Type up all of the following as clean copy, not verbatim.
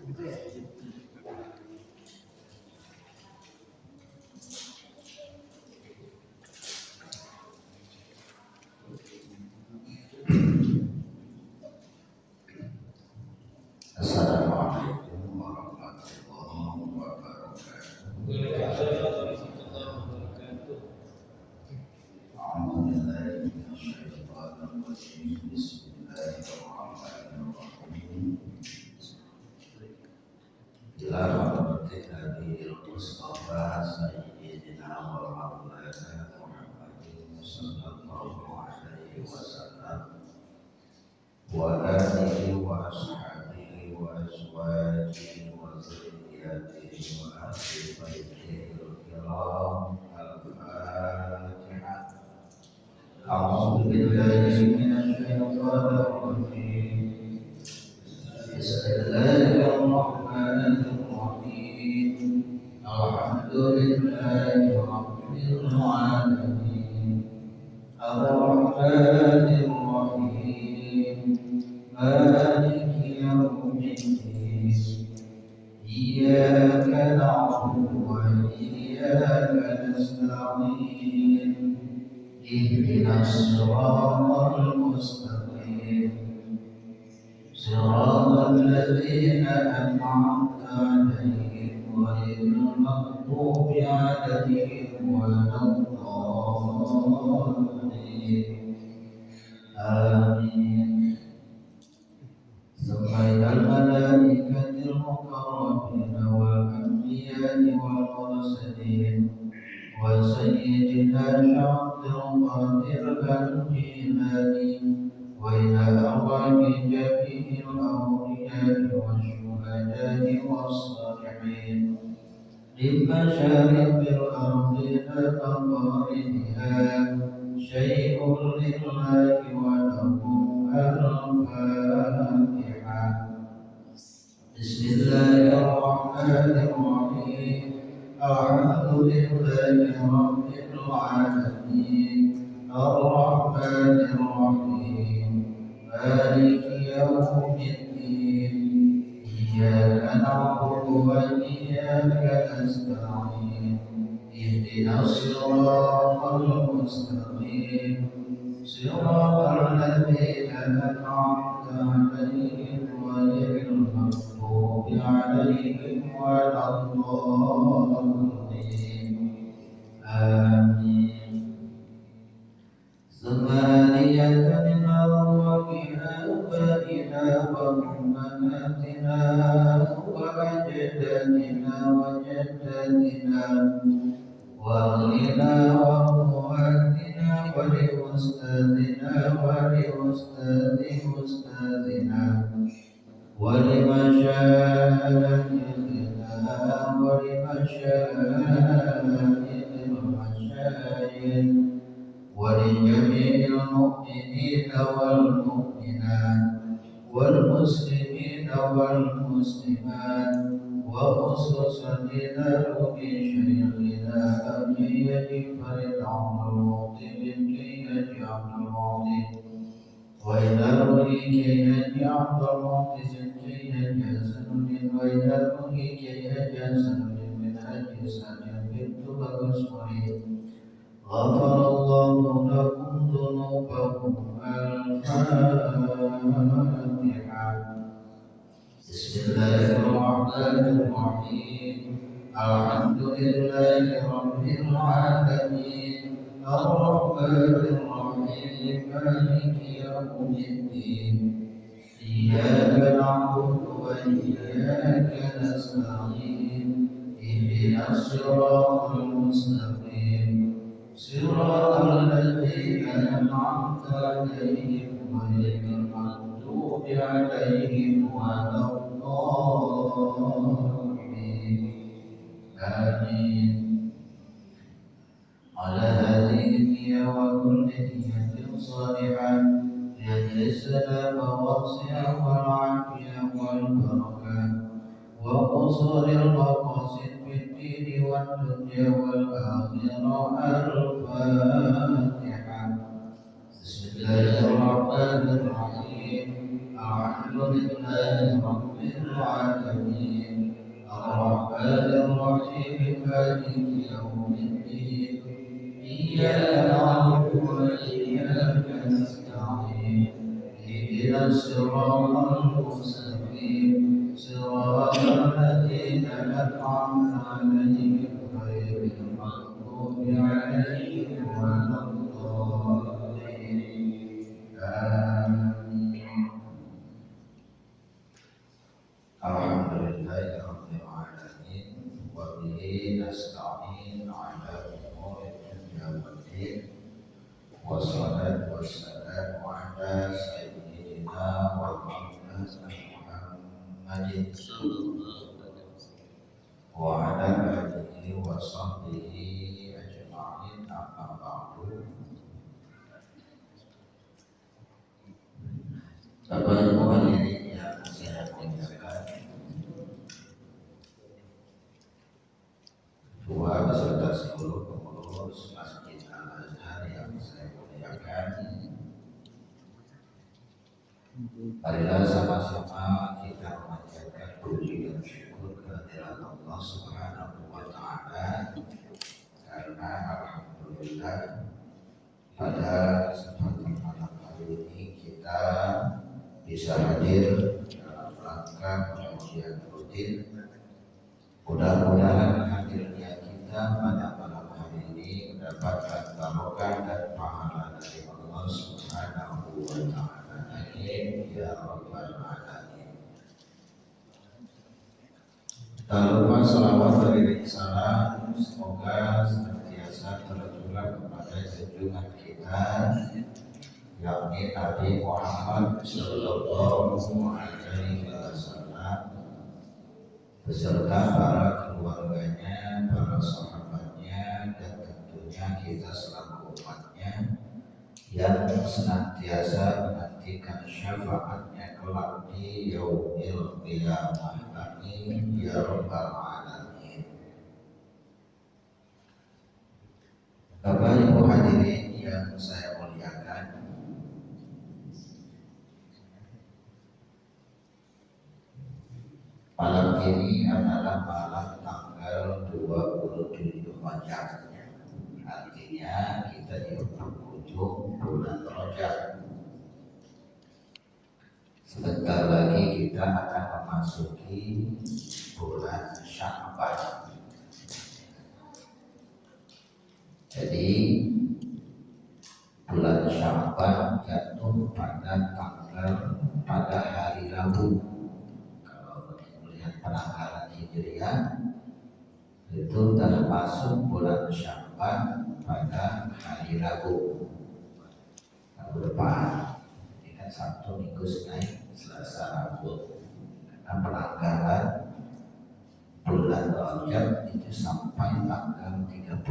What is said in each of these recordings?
Assalamualaikum warahmatullahi wabarakatuh. A'udzubillahi minasyaitonir rajim. Bismillahirrahmanirrahim. Ila hadratil Nabiil Mustafa Sayyidina wa Maulana Muhammadin sallallahu alaihi wasallam wa alihi wa ashabihi wa azwajihi wa dzurriyyatihi wa ahli baitihi al-kiram. Al-Fatihah. A'udzu billahi minasyaitonir rajim. Bismillahirrahmanirrahim. Alhamdulillahi rabbil alamin. Ar-Rahmanir Rahim. Maliki yaumiddin. Iyyaka na'budu wa iyyaka nasta'in. Ihdinas siratal mustaqim. Siratal ladzina an'amta 'alaihim ghairil maghdubi 'alaihim waladdallin. Amin. Subhanal malaikatil muqarrabin wal anbiya'i wal mursalin wa sayyidina Abdul Qadir al-Jilani wa ila arwahi jami'il awliya'i wasyuhada'i was-salihin limasharifil ardi al-aqaribiha syai'un lillahi wa lahu al-Fatihah. Bismillahirrahmanirrahim. Alhamdulillahi rabbil alamin. Ar-Rahmanir Rahim. Maliki yaumiddin. Iyyaka na'budu wa iyyaka nasta'in. Ihdinas siratal mustaqim. Siratal ladzina an'amta 'alaihim ghairil maghdubi 'alaihim waladdallin. Amin. Samaniyatan arwahina abaina wa ummahatina wa ajdadina wa jaddadina wa ghlina wa muhaddina wa li ustadina wa li ustadi ustadina wa li masyayikhina wa li masyayikhil masyayikh wa li jami'il mu'minina wal mu'minat wal muslimina wal muslimat wa khususan lidharu bi syayikhina Haji Farid Abdul Muhsin bin Haji Abdul Muhsin wa ila ruhi Haji Abdul Muhsin bin Haji Hasanuddin wa ila ruhi Haji Hasanuddin bin Haji Sajan bin Bagus Murid. Ghafarallahu lakum dhunubakum. Al-Fatihah. Bismillahirrahmanirrahim. Alhamdulillahi rabbil alamin. Ar-Rahmanir Rahim. Maliki yaumiddin. Iyyaka na'budu wa iyyaka nasta'in. Ihdinas siratal mustaqim. Siratal ladzina an'amta 'alaihim ghairil maghdubi 'alaihim waladdallin. Amin. Ala hadhihi niyya wa kulli niyyatin salihah yajlisana mawasi'a wal 'afiyah wal barakah wa qusuril maqasid fid dini wad dunya wal akhirah. Al-Fatihah. Bismillahirrahmanirrahim. Alhamdulillahi لله رب العالمين الرحمن الرحيم مالك يوم الدين إياك نعبد وإياك نستعين اهدنا الصراط المستقيم صراط الذين أنعمت عليهم غير المغضوب عليهم ولا الضالين آمين الحمد لله رب العالمين وبه نستعين على أمور الدنيا والدين والصلاة والسلام على سيدنا ومولانا محمد وعلى آله وصحبه أجمعين أما بعد. Bapak Ibu hadirin yang saya muliakan, dua beserta seluruh pengurus Masjid Al-Azhar yang saya muliakan, marilah sama-sama kita memanjatkan puji dan syukur kehadirat Allah Subhanahu wa Ta'ala, karena alhamdulillah pada kesempatan malam hari ini kita bisa hadir dalam rangka pengajian rutin. Mudah-mudahan hadirnya kita pada malam hari ini mendapatkan barokah dan pahala dari Allah Subhanahu wa Ta'ala. Amin ya rabbal alamin. Tak lupa salawat beriring salam semoga senantiasa tercurah kepada junjungan kita, yakni Nabi Muhammad Sallallahu Alaihi Wasallam beserta para keluarganya, para sahabatnya, dan tentunya kita selaku umatnya yang senantiasa menantikan syafaatnya kelak di yaumil qiyamah. Amin ya rabbal alamin. Bapak Ibu hadirin yang saya muliakan, malam ini adalah malam tanggal 27 Rajab. Artinya kita di penghujung bulan Rajab. Sebentar lagi kita akan memasuki bulan Sya'ban. Jadi bulan Sya'ban jatuh pada hari Rabu. Kalau melihat penanggalan Hijriah itu telah masuk bulan Sya'ban pada hari Rabu depan. Ini kan Sabtu, Minggu, Senin, Selasa, Rabu. Karena penanggalan bulan Rajab itu sampai tanggal 30.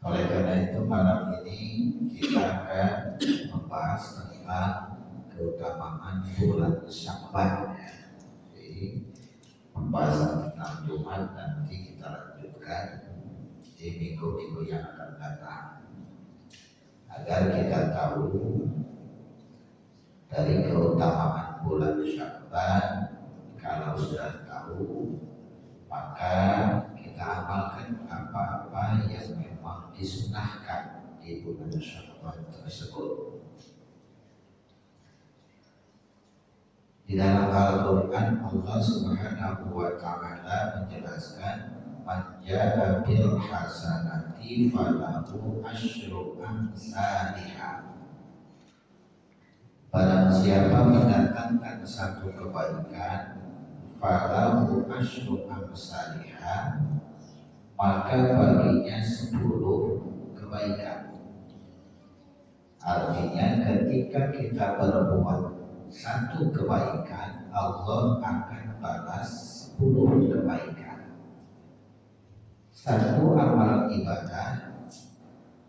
Oleh karena itu malam ini kita akan membahas tentang keutamaan bulan Sya'ban. Jadi pembahasan tentang Jumat nanti kita lanjutkan di minggu-minggu yang akan datang, agar kita tahu dari keutamaan bulan Sya'ban. Kalau sudah tahu, maka kita amalkan apa-apa yang memang disunahkan di bulan Sya'ban tersebut. Di dalam Al-Quran Allah Subhanahu wa Ta'ala menjelaskan, man ja'a bil hasanati falahu asyru amsalihha. Barang siapa mendatangkan satu kebaikan, falahu asyru amsalihha, maka baginya 10 kebaikan. Artinya ketika kita berbuat satu kebaikan, Allah akan balas 10 kebaikan. Satu amal ibadah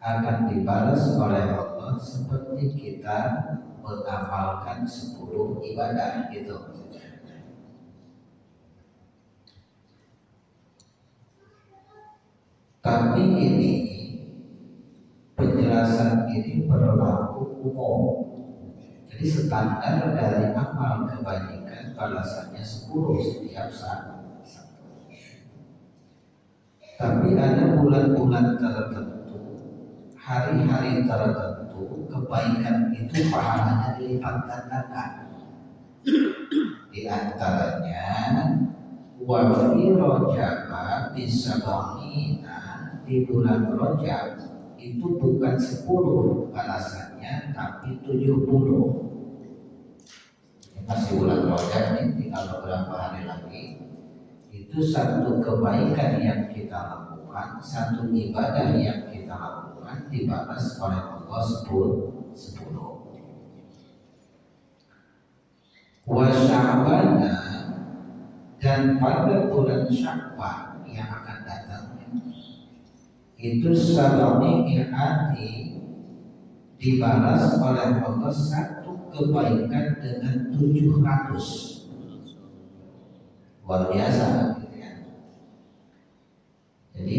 akan dibalas oleh Allah seperti kita mengamalkan 10 ibadah gitu. Tapi ini penjelasan ini berlaku umum. Jadi standar dari amal kebajikan balasannya 10 setiap saat. Tapi ada bulan-bulan tertentu, hari-hari tertentu, kebaikan itu pahalanya dilipat gandakan. Di antaranya wa fi Rajab bisa di bulan Rajab itu bukan 10 balasannya tapi 70. Masih bulan Rajab ini tinggal beberapa hari lagi. Itu satu kebaikan yang kita lakukan, satu ibadah yang kita lakukan dibalas oleh Allah 10. Wa Sya'ban, dan pada bulan Sya'ban yang akan datang itu sabani mi'ati dibalas oleh Allah satu kebaikan dengan 700. Luar biasa gitu ya. Jadi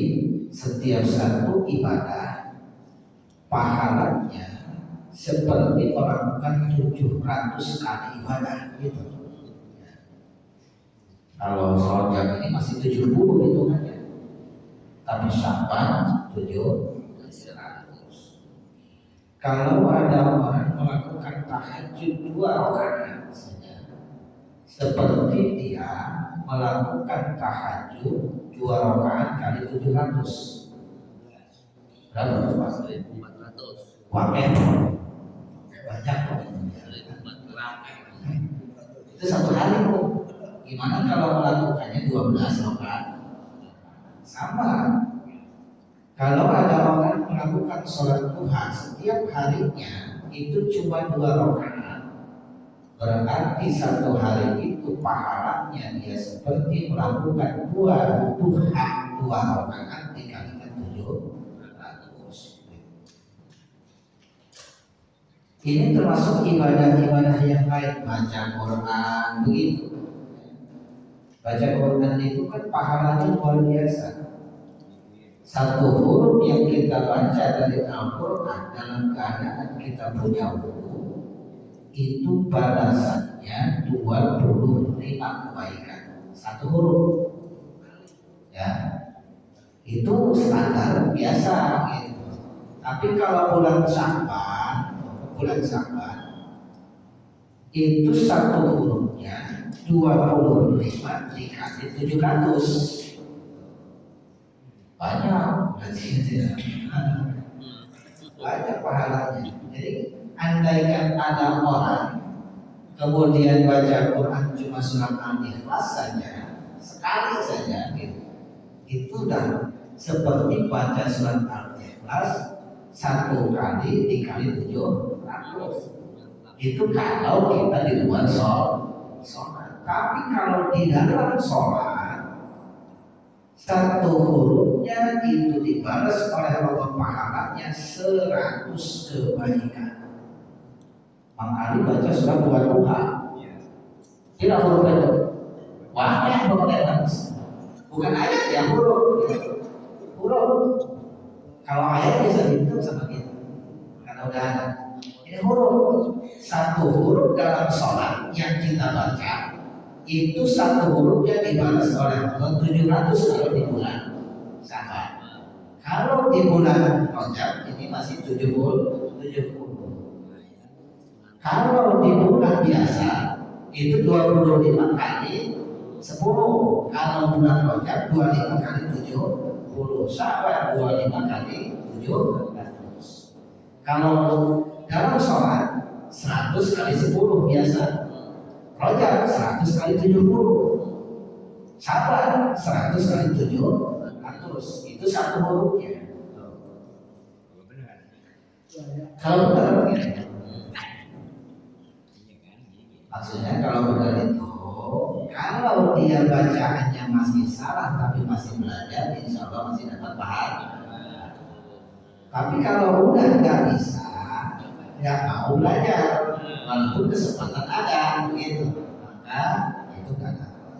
setiap satu ibadah pahalanya seperti melakukan 700 kali ibadah gitu. Kalau Rajab ini masih 70 hitungannya, tapi Sya'ban 700. Kalau ada orang melakukan tahajud 2 rakaat saja, seperti dia melakukan tahajud 2 rakaat kali 700. Berapa itu Pak? 400. Banyak itu satu hari kok. Gimana kalau melakukannya 12 rakaat? Sama. Kalau ada orang melakukan sholat duha setiap harinya itu cuma 2 rakaat, berarti satu hari itu pahalanya dia seperti melakukan 2 duha 2 rakaat dikalikan 700. Ini termasuk ibadah-ibadah yang lain, baca Quran begitu. Baca Quran itu kan pahalanya luar biasa. Satu huruf yang kita baca dari Al-Quran dalam keadaan kita punya wudu itu balasannya 25 kebaikan. Satu huruf ya, itu standar biasa gitu. Tapi kalau bulan Sya'ban itu satu hurufnya 25 dikali 700. Banyak banyak pahalanya. Jadi andaikan ada orang kemudian baca Quran cuma surat Al-Ikhlas saja, sekali saja gitu, itu udah seperti baca surat Al-Ikhlas 1 kali dikali 700. Itu kalau kita di luar sholat. Tapi kalau di dalam sholat, satu hurufnya itu dibalas oleh Allah pahalanya 100 kebaikan. Makanya baca surat Duha. Tidak huruf itu. Wahnya bukan ayat ya, huruf. Kalau ayat bisa dihitung sama kita. Karena udah ada. Ini huruf. Satu huruf dalam sholat yang kita baca itu satu hurufnya dibalas oleh Allah 700 kalau di bulan Sya'ban. Kalau di bulan Rajab ini masih 70. Kalau di bulan biasa itu 25 kali 10. Kalau bulan Rajab 25 kali 70. Sya'ban 25 kali 700. Kalau dalam sholat 100 kali 10 biasa. Rajab 100 kali 70. Sya'ban 100 kali 700. Itu satu hurufnya. Kalau benar begini, maksudnya kalau benar itu, kalau dia bacaannya masih salah tapi masih belajar, insya Allah masih dapat pahala. Tapi kalau udah nggak bisa, nggak mau belajar, walaupun kesempatan ada, gitu, maka itu nggak dapat.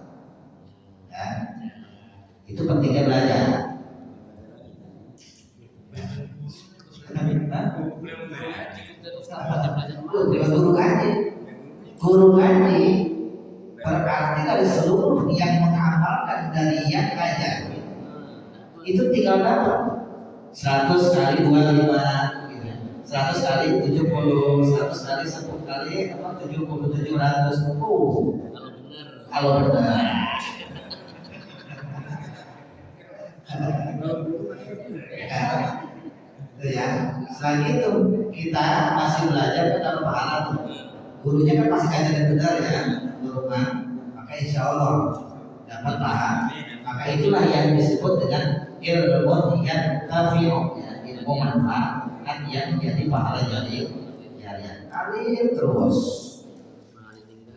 Ya, itu pentingnya belajar. Guru ngaji. Guru ngaji berarti dari seluruh yang mengamalkan dari yang ngajar itu tinggal dapat 100 kali 25 gitu. 100 kali 70, 100 kali 10 kali 70, 700. Kalau benar. Itu ya. Selain itu kita masih belajar tentang pahala tuh. Gurunya kan masih ngajarin benar ya, Nurman. Maka insya Allah dapat paham. Maka itulah yang disebut dengan ilmu yang tafi'u, ya, ilmu manfaat yang jadi pahala jadi alir terus.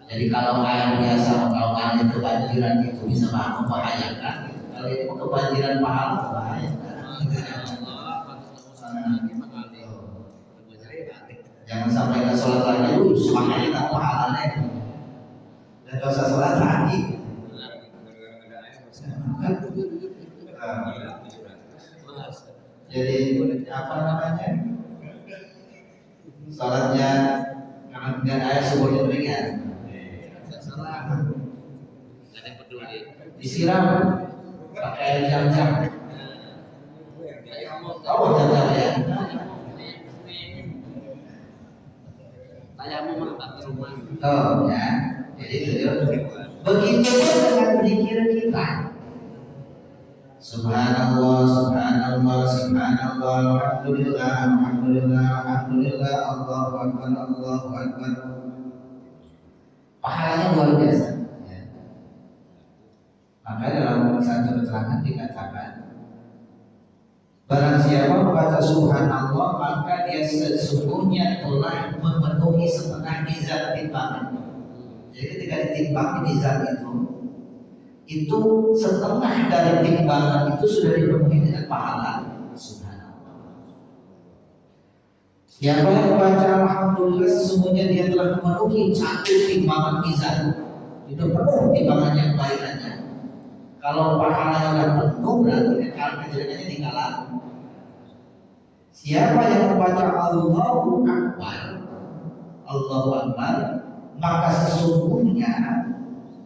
Jadi kalau air biasa, kalau air kebanjiran itu bisa membahayakan. Kalau itu kebanjiran pahala membahayakan. Jangan sampai ke sholat lagi, semangatnya tak pahalanya. Dan kalau sholat lagi, jadi apa namanya? Sholatnya karena tidak air subuhnya berikan. Disiram pakai air jam-jam. Tahu jam-jam ya? Oh ya, jadi itu. Begitu dengan zikir kita. Subhanallah, subhanallah, subhanallah, alhamdulillah, alhamdulillah, alhamdulillah, Allahu akbar, Allahu akbar. Pahalanya luar biasa. Ya. Maka dalam satu keterangan dikatakan, barang siapa membaca subhanallah maka dia sesungguhnya telah memenuhi setengah mizan timbangan. Jadi ketika ditimbang di mizan itu setengah dari timbangan itu sudah dipenuhi dengan pahala. Subhanallah. Siapa yang membaca alhamdulillah sesungguhnya dia telah memenuhi satu timbangan mizan. Itu penuh timbangannya kebaikannya. Kalau pahalanya sudah penuh berarti kejadiannya dikalah. Siapa yang membaca Allahu Akbar, Allahu Akbar, maka sesungguhnya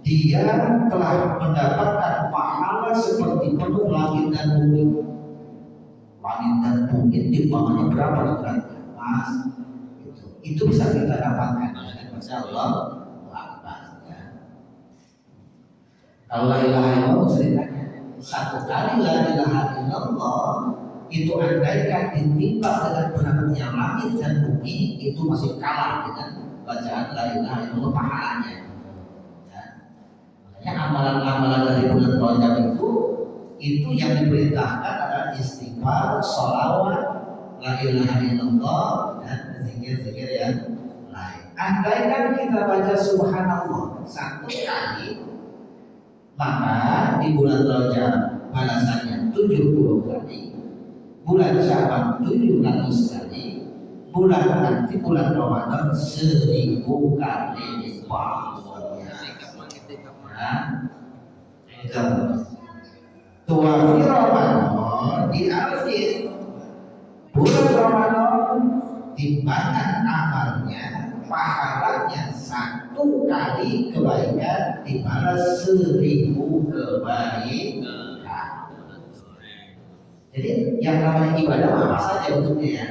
dia telah mendapatkan pahala seperti penuh langit dan bumi. Langit dan bumi timbangannya berapa beratnya? Mas, itu bisa kita dapatkan dengan baca Allahu Akbar. Kalau la ilaha illallah ceritanya satu kali la ilaha illallah itu andaikan ditimbang dengan beratnya langit dan bumi itu masih kalah dengan bacaan la ilaha illallah pahalanya. Ya. Makanya amalan-amalan dari bulan Rajab itu yang diperintahkan adalah istighfar, sholawat, la ilaha illallah dan zikir-zikir yang lain. Andaikan kita baca subhanallah satu kali, maka di bulan Rajab balasannya 70 kali, bulan Syaban 700 kali, bulan nanti bulan Ramadan 1000 kali lipat. Ya, tuafi Ramadan di akhir bulan Ramadan timbangan amalnya pahalanya satu kali kebaikan dibalas 1000 kebaikan. Jadi yang namanya ibadah apa saja bentuknya ya.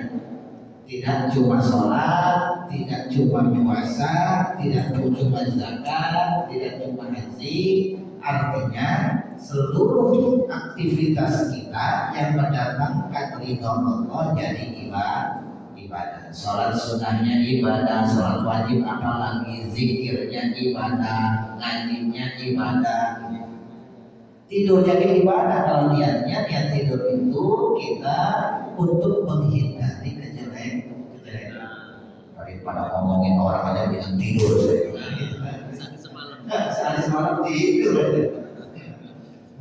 Tidak cuma sholat, tidak cuma puasa, tidak cuma zakat, tidak cuma haji. Artinya seluruh aktivitas kita yang mendatangkan ridho Allah jadi ibadah. Sholat sunnahnya ibadah, sholat wajib apalagi, zikirnya ibadah, ngajinya ibadah. Tidur jadi ibadah. Kalau niat tidur itu kita untuk menghindari kejelekan. Daripada ngomongin orang aja bilang tidur sehari semalam tidur aja.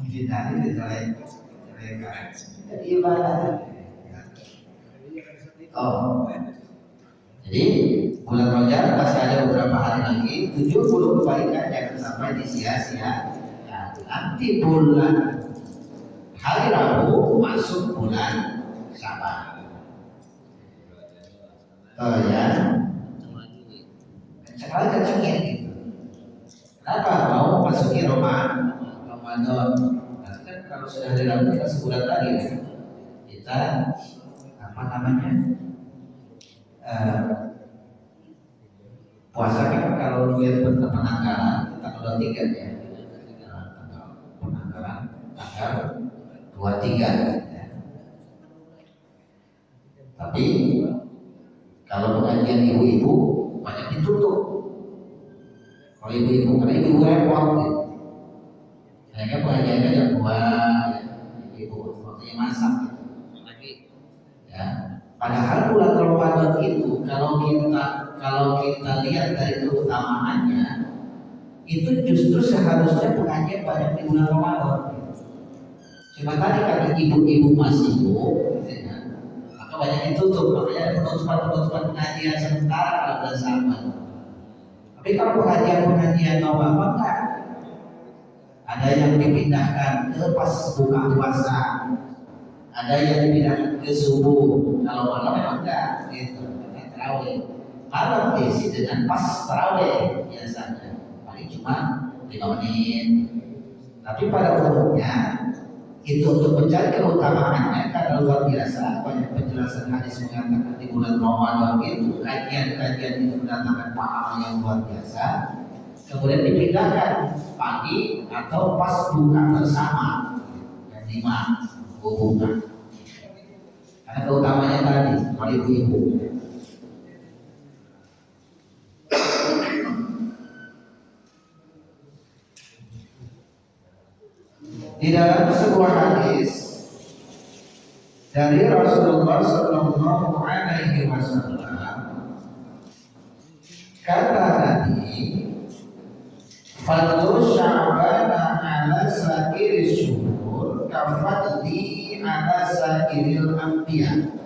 Menghindari kejelekan. Jadi ibadah. Oh, jadi bulan Rajab masih ada beberapa hari lagi, 70 kebaikan jangan sampai disia-sia. Nanti bulan hari Rabu masuk bulan Syaban. Oh ya, memasuki Ramadan. Nanti kan kalau sudah hari Rabu kita sebulan lagi kan, kita apa namanya puasa kan kalau lihat penanggalan tanggal 23 ya, tanggal penanggalan tanggal 23 ya. Tapi kalau pengajian ibu-ibu banyak ditutup. Kalau ibu-ibu karena ibu repot gitu. Sehingga pengajiannya jam 2 ya. Ibu waktunya masak gitu. Ya. Padahal bulan Ramadan itu kalau kita lihat dari keutamaannya itu justru seharusnya pengajian banyak di bulan Ramadan. Cuma tadi karena ibu-ibu masih sibuk, gitu ya, maka banyak ditutup. Makanya ada penutupan pengajian sementara kalau bulan Saban. Tapi kalau pengajian normal enggak. Ada yang dipindahkan ke pas buka puasa, ada yang dipindahkan ke subuh. Kalau malam memang enggak, gitu. Karena tarawih. Malam diisi dengan pas tarawih biasanya, paling cuma 5 menit. Tapi pada umumnya itu untuk mencari keutamaannya karena luar biasa banyak penjelasan hadis mengatakan di bulan Ramadan itu kajian-kajian itu mendatangkan pahala yang luar biasa. Kemudian dipindahkan pagi atau pas buka bersama jam 5 buka. Karena keutamanya tadi kalau ibu-ibu. Di dalam sebuah hadis dari Rasulullah Sallallahu Alaihi Wasallam kata Nabi, "Fadlu Sya'bana ala sa'iri syuhur kafadli ala sa'iril anbiya."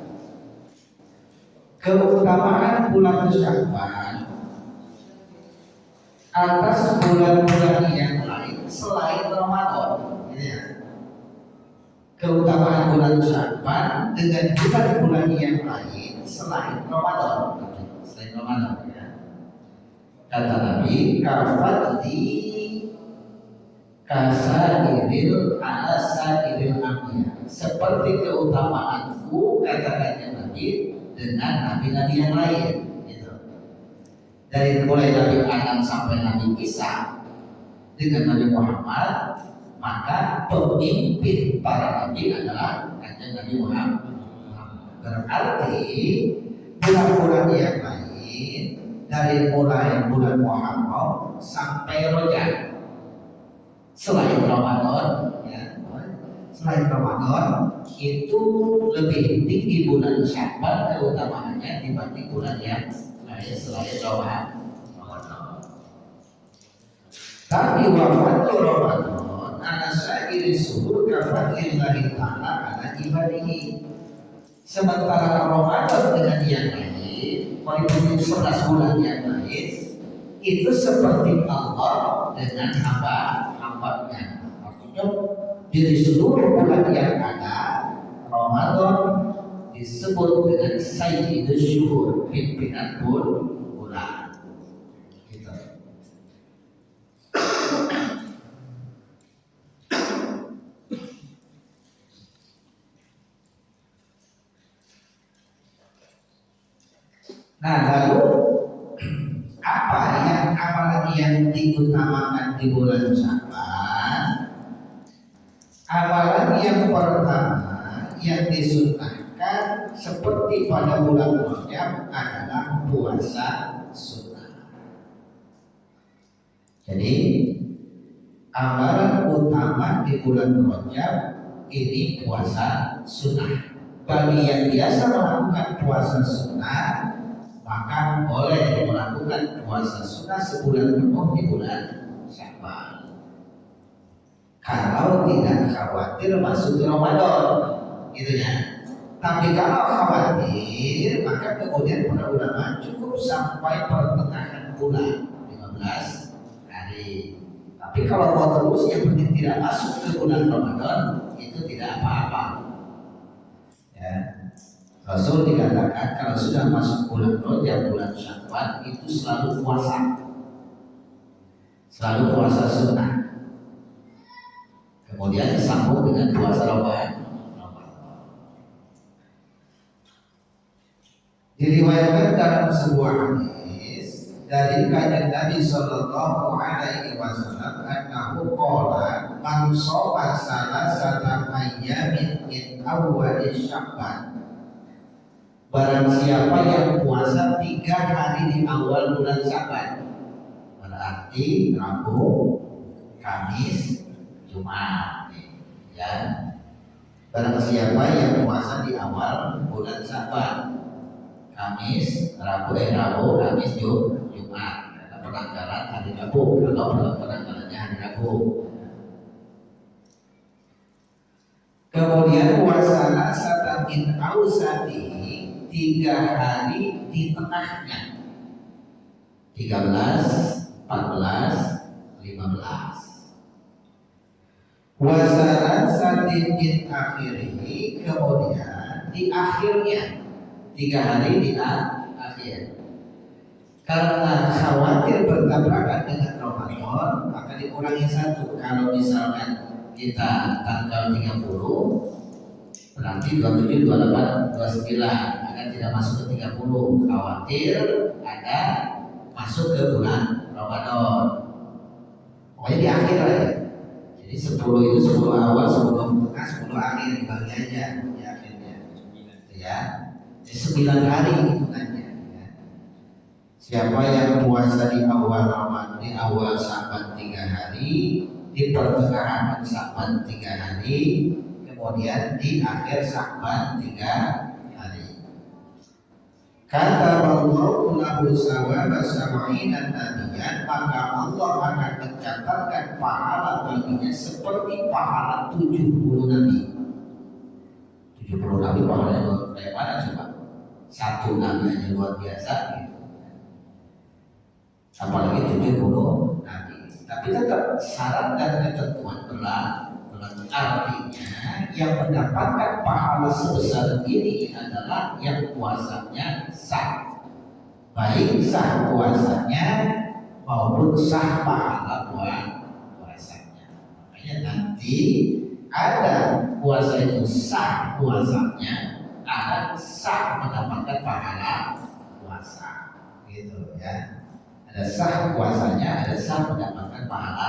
Keutamaan bulan Sya'ban atas bulan-bulan yang lain selain Ramadan. Ya. Keutamaan bulan Sya'ban dengan bulan-bulan yang lain selain Ramadan. Selain Ramadan ya. Kata Nabi, kafadli kasairil ala sairil anbiya. Seperti keutamaanku kata Nabi dengan nabi-nabi yang lain. Gitu. Dari mulai Nabi Adam sampai Nabi Isa dengan Nabi Muhammad, maka pemimpin para nabi adalah kanjeng Nabi Muhammad. Berarti bulan-bulan yang lain dari mulai bulan Muharram sampai Rajab selain Ramadan ya, selain Ramadan itu lebih tinggi bulan Sya'ban keutamaannya dibanding bulan yang lain selain Ramadan. Tapi wafat Ramadan ala sa'iri suhur kafadlillahi ta'ala ala ibadihi. Sementara Ramadan dengan yang lain, meliputi 11 bulan yang lain, itu seperti Allah dengan hamba-hambanya. Artinya dari seluruh bulan yang ada, Ramadan disebut dengan Sayyidus Syuhur, pimpinan bulan. Gitu. Nah, lalu apa yang amalan yang diutamakan di bulan Sya'ban? Amalan yang pertama yang disunnahkan seperti pada bulan Rajab adalah puasa sunnah. Jadi amalan utama di bulan Rajab ini puasa sunnah. Bagi yang biasa melakukan puasa sunnah, maka boleh melakukan puasa sunnah sebulan penuh di bulan Sya'ban. Kalau tidak khawatir masuk ke Ramadan, gitu ya. Tapi kalau khawatir, maka kemudian para ulama cukup sampai pertengahan bulan 15 hari. Tapi kalau mau terus yang penting tidak masuk ke bulan Ramadan, itu tidak apa-apa. Ya. Rasul dikatakan kalau sudah masuk bulan Rajab, bulan Sya'ban itu selalu puasa. selalu puasa sunnah, kemudian disambung dengan puasa Ramadan. Diriwayatkan dalam sebuah hadis dari kanjeng Nabi Sallallahu Alaihi Wasallam, annahu qala man shoma salasata ayyamin min awwali Sya'ban. Barang siapa yang puasa 3 hari di awal bulan Sya'ban, berarti Rabu, Kamis, Jumat, ya. Barang siapa yang puasa di awal bulan Sya'ban, Kamis, Rabu, Kamis, Jumat, karena penanggalan hari Rabu, kalau penanggalannya hari Rabu. Kemudian puasa satamin ausati, 3 hari di tengahnya, 13, 14, 15. Wasalan satin min akhirihi, kemudian di akhirnya, 3 hari di akhir. Karena khawatir bertabrakan dengan Ramadan, maka dikurangi 1. Kalau misalkan kita tanggal 30, berarti 27, 28, 29 akan tidak masuk ke 30. Khawatir ada masuk ke bulan Ramadan. Pokoknya di akhir aja. Jadi 10 itu 10 awal, 10 tengah, 10 akhir, dibagi aja di akhirnya. Ya. 9 hari hitungannya, ya. Siapa yang puasa di awal Ramadan, di awal Sya'ban 3 hari, di pertengahan Sya'ban 3 hari, kemudian di akhir Sya'ban 3 hari. Kata Allahu lahu sawaba sab'ina nabiyan, maka Allah akan mencatatkan pahala baginya seperti pahala 70 nabi. 70 nabi pahalanya kayak mana coba? 1 nabi aja luar biasa, apalagi 70 nabi. Tapi tetap syarat dan ketentuan berlaku. Artinya yang mendapatkan pahala sebesar ini adalah yang puasanya sah, baik sah puasanya maupun sah pahala puasanya. Makanya nanti ada puasa itu sah puasanya, ada sah mendapatkan pahala puasa, gitu ya. Ada sah puasanya, ada sah mendapatkan pahala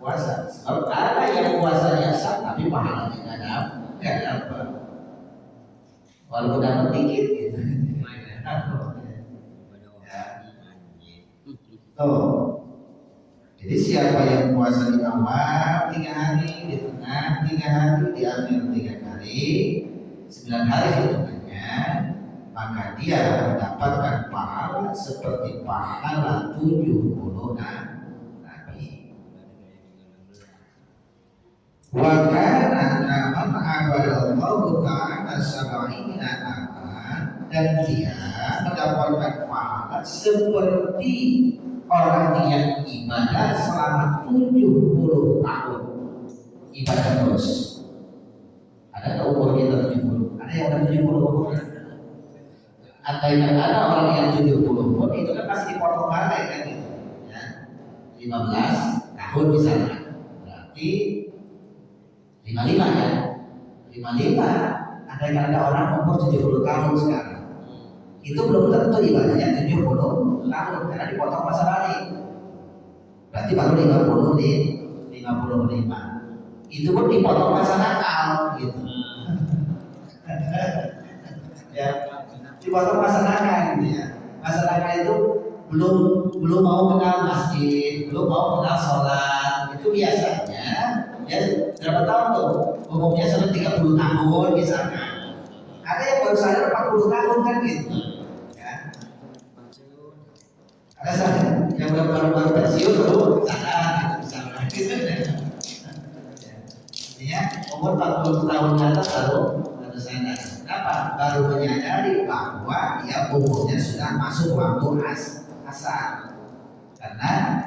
puasa. Sebab ada yang puasanya sah tapi pahalanya nggak dapat, walaupun dapat dikit gitu. Ya. Tuh. Jadi siapa yang puasa di awal 3 hari, di tengah 3 hari, di akhir 3 hari, 9 hari hitungannya, maka dia mendapatkan pahala seperti pahala 70 nabi. Wa kana kaman abadallahu ta'ala sab'ina aman, dan dia mendapatkan pahala seperti orang yang ibadah selama 70 tahun ibadah terus. Ada tak umur kita 70? Ada yang udah 70 umur? Ada orang yang 70 pun itu kan pasti dipotong balik kan gitu ya. 15 tahun misalnya, berarti 55 ya. 55. Ada orang umur 70 tahun sekarang, itu belum tentu ibadahnya 70 tahun karena dipotong masa balik. Berarti baru 55. Itu pun dipotong masa nakal gitu. Ya, dipotong masa nakal gitu ya. Masa nakal itu belum mau kenal masjid, belum mau kenal sholat. Itu biasanya ya berapa tahun tuh? Umumnya sampai 30 tahun misalnya. Ada yang baru sadar 40 tahun kan gitu. Ya. Ada saja yang baru pensiun baru sadar misalnya. Ya, umur 40 tahun ke atas baru sadar. Kenapa? Baru menyadari bahwa dia umurnya sudah masuk waktu asar. Karena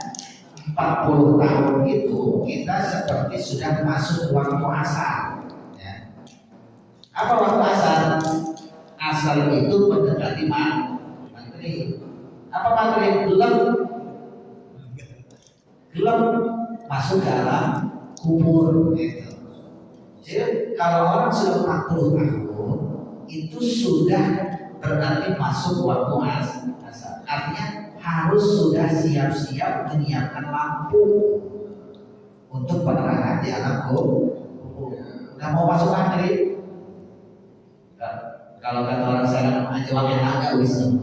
40 tahun itu kita seperti sudah masuk waktu asar. Ya. Apa waktu asar? Asar itu mendekati maghrib. Apa maghrib? Belum. gelap masuk dalam kubur gitu. Jadi kalau orang sudah 40 tahun itu sudah berarti masuk waktu asar. Artinya harus sudah siap-siap menyiapkan lampu untuk penerangan di alam kubur. Nah mau masuk maghrib, kalau kata orang sana aja yang agak wisdom,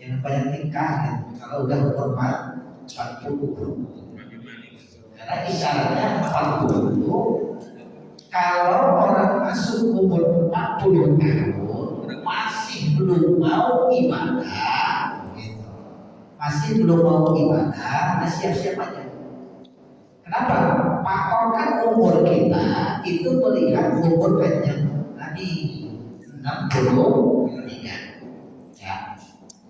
jangan banyak tingkah gitu. Kalau udah umur 40, karena isyaratnya 40. Kalau orang masuk umur 40 tahun masih belum mau ibadah, gitu. Masih belum mau ibadah, nah siap-siap aja. Kenapa? Patokan umur kita itu melihat umur Kanjeng Nabi 63. Ya.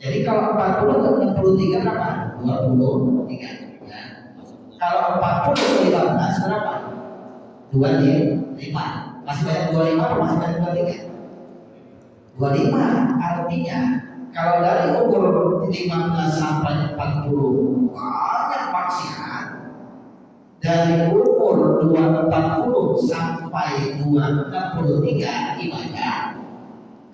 Jadi kalau 40 ke 63 berapa? 23. Ya. Kalau 40 ke 15 berapa? 25. Masih banyak 25 atau masih banyak 23? 25. Artinya kalau dari umur 15 sampai 40 banyak maksiat, dari umur 240 sampai 263 ibadah.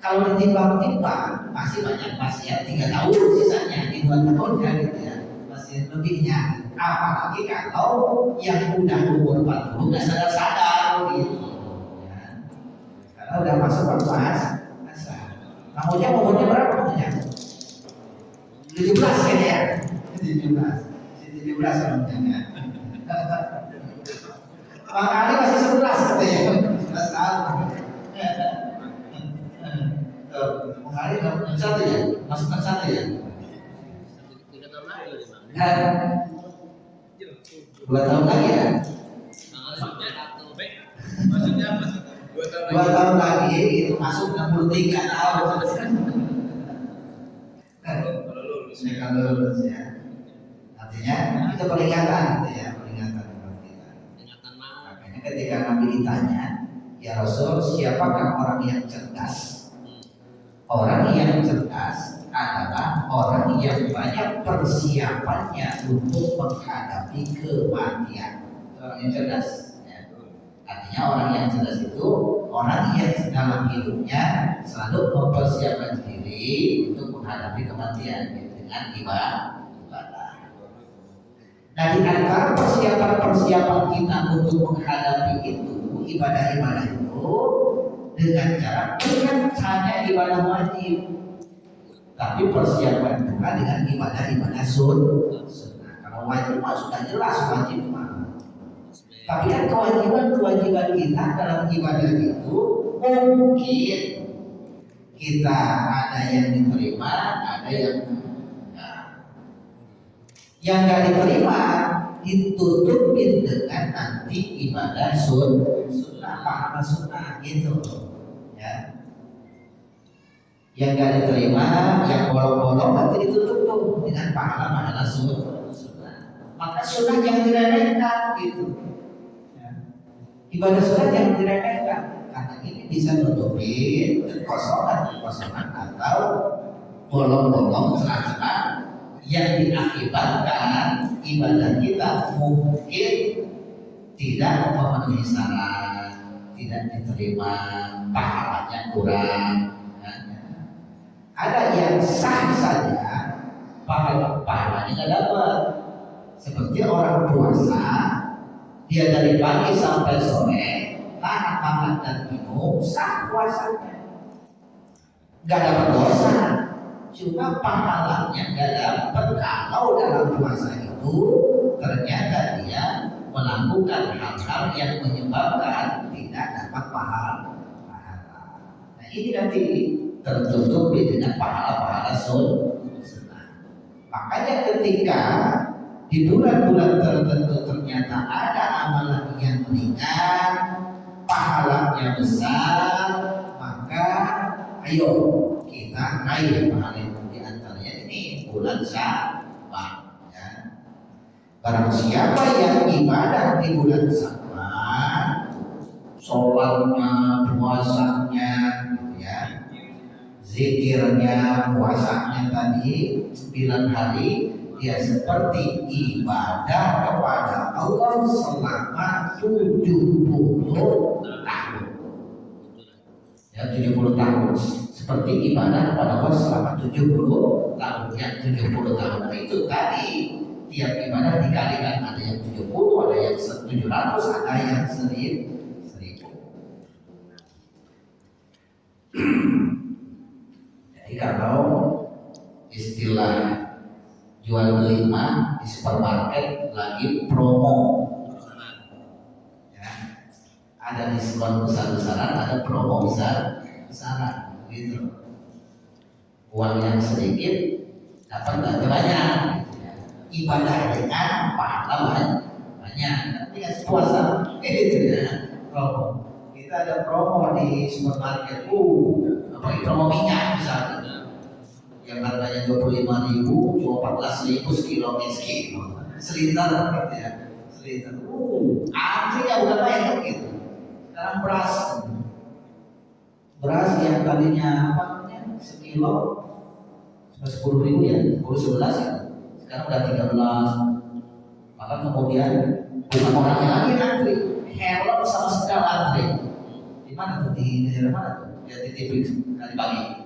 Kalau ditimbang-timbang masih banyak maksiat 3 tahun sisanya di 2 tahun kan gitu ya, masih lebihnya. Apalagi kalau yang udah umur 40 nggak sadar-sadar gitu ya. Karena udah masuk waktu asar. Namanya umurnya berapa umurnya? 17 kan ya? 17 umurnya. Bang Ali masih 11 katanya, 11 tahun. Bang Ali 61 ya? Masih 61 ya? 2 tahun lagi ya? Maksudnya apa? 2 tahun lagi itu masuk 63 tahun. Kalau lulus ya. Artinya itu peringatan gitu ya, peringatan. Makanya ketika Nabi ditanya, ya Rasul, siapakah orang yang cerdas? Orang yang cerdas adalah orang yang banyak persiapannya untuk menghadapi kematian. Orang yang cerdas ya. Artinya orang yang cerdas itu orang yang dalam hidupnya selalu mempersiapkan diri untuk menghadapi kematian dengan ibadah. Nah di antara persiapan-persiapan kita untuk menghadapi itu, ibadah-ibadah itu dengan cara bukan hanya ibadah wajib, tapi persiapan juga dengan ibadah-ibadah sunnah. Kalau wajib mah sudah jelas wajib mah. Tapi kan kewajiban kita dalam ibadah itu mungkin kita ada yang diterima, ada yang nggak diterima ditutupin dengan nanti ibadah sunnah, pahala sunnah gitu ya. Yang nggak diterima, yang bolong-bolong nanti ditutup tuh dengan pahala sunnah. Maka sunnah jangan diremehkan gitu ya. Ibadah sunnah jangan diremehkan karena ini bisa nutupin kekosongan atau bolong-bolong celah-celah yang diakibatkan ibadah kita mungkin tidak memenuhi syarat, tidak diterima, pahalanya kurang. Ada yang sah saja, pahalanya nggak dapat. Seperti orang puasa, dia dari pagi sampai sore tahan makan dan minum, sah puasanya, nggak dapat dosa. Cuma pahalanya nggak dapat kalau dalam puasa itu ternyata dia melakukan hal-hal yang menyebabkan tidak dapat pahala. Nah ini nanti tertutupi dengan pahala-pahala sunnah. Makanya ketika di bulan-bulan tertentu ternyata ada amalan yang ringan, pahalanya besar, maka ayo kita raih pahala itu. Di antaranya ini bulan Sya'ban ya. Barang siapa yang ibadah di bulan Sya'ban, sholatnya, puasanya ya, zikirnya, puasanya tadi 9 hari dia seperti ibadah kepada Allah selama 70 tahun. Ya, 70 tahun seperti ibadah kepada Allah selama 70 tahun. Yang 70 tahun itu tadi tiap ibadah dikalikan, ada yang 70, ada yang 700, ada yang 1000. Jadi kalau istilah jual beli mah di supermarket lagi promo, ya, ada diskon besar-besaran, ada promo besar-besaran, gitu. Uang yang sedikit dapat lebih banyak, gitu ya. Ibadah dengan pahala banyak. Tapi kan puasa, gitu ya. Promo. Kita ada promo di supermarket, apalagi promo minyak misalnya. Yang harganya 25.000 cuma 14.000 sekilo miskin, seliter gitu ya, seliter. Antrinya udah banyak gitu. Sekarang beras yang tadinya apa namanya sekilo 10.000 ya, 10-11 ya, sekarang udah 13. Maka kemudian bukan orangnya lagi antri, helm sama sendal antri. Di mana tuh, di daerah mana tuh? Ya di TV tadi pagi.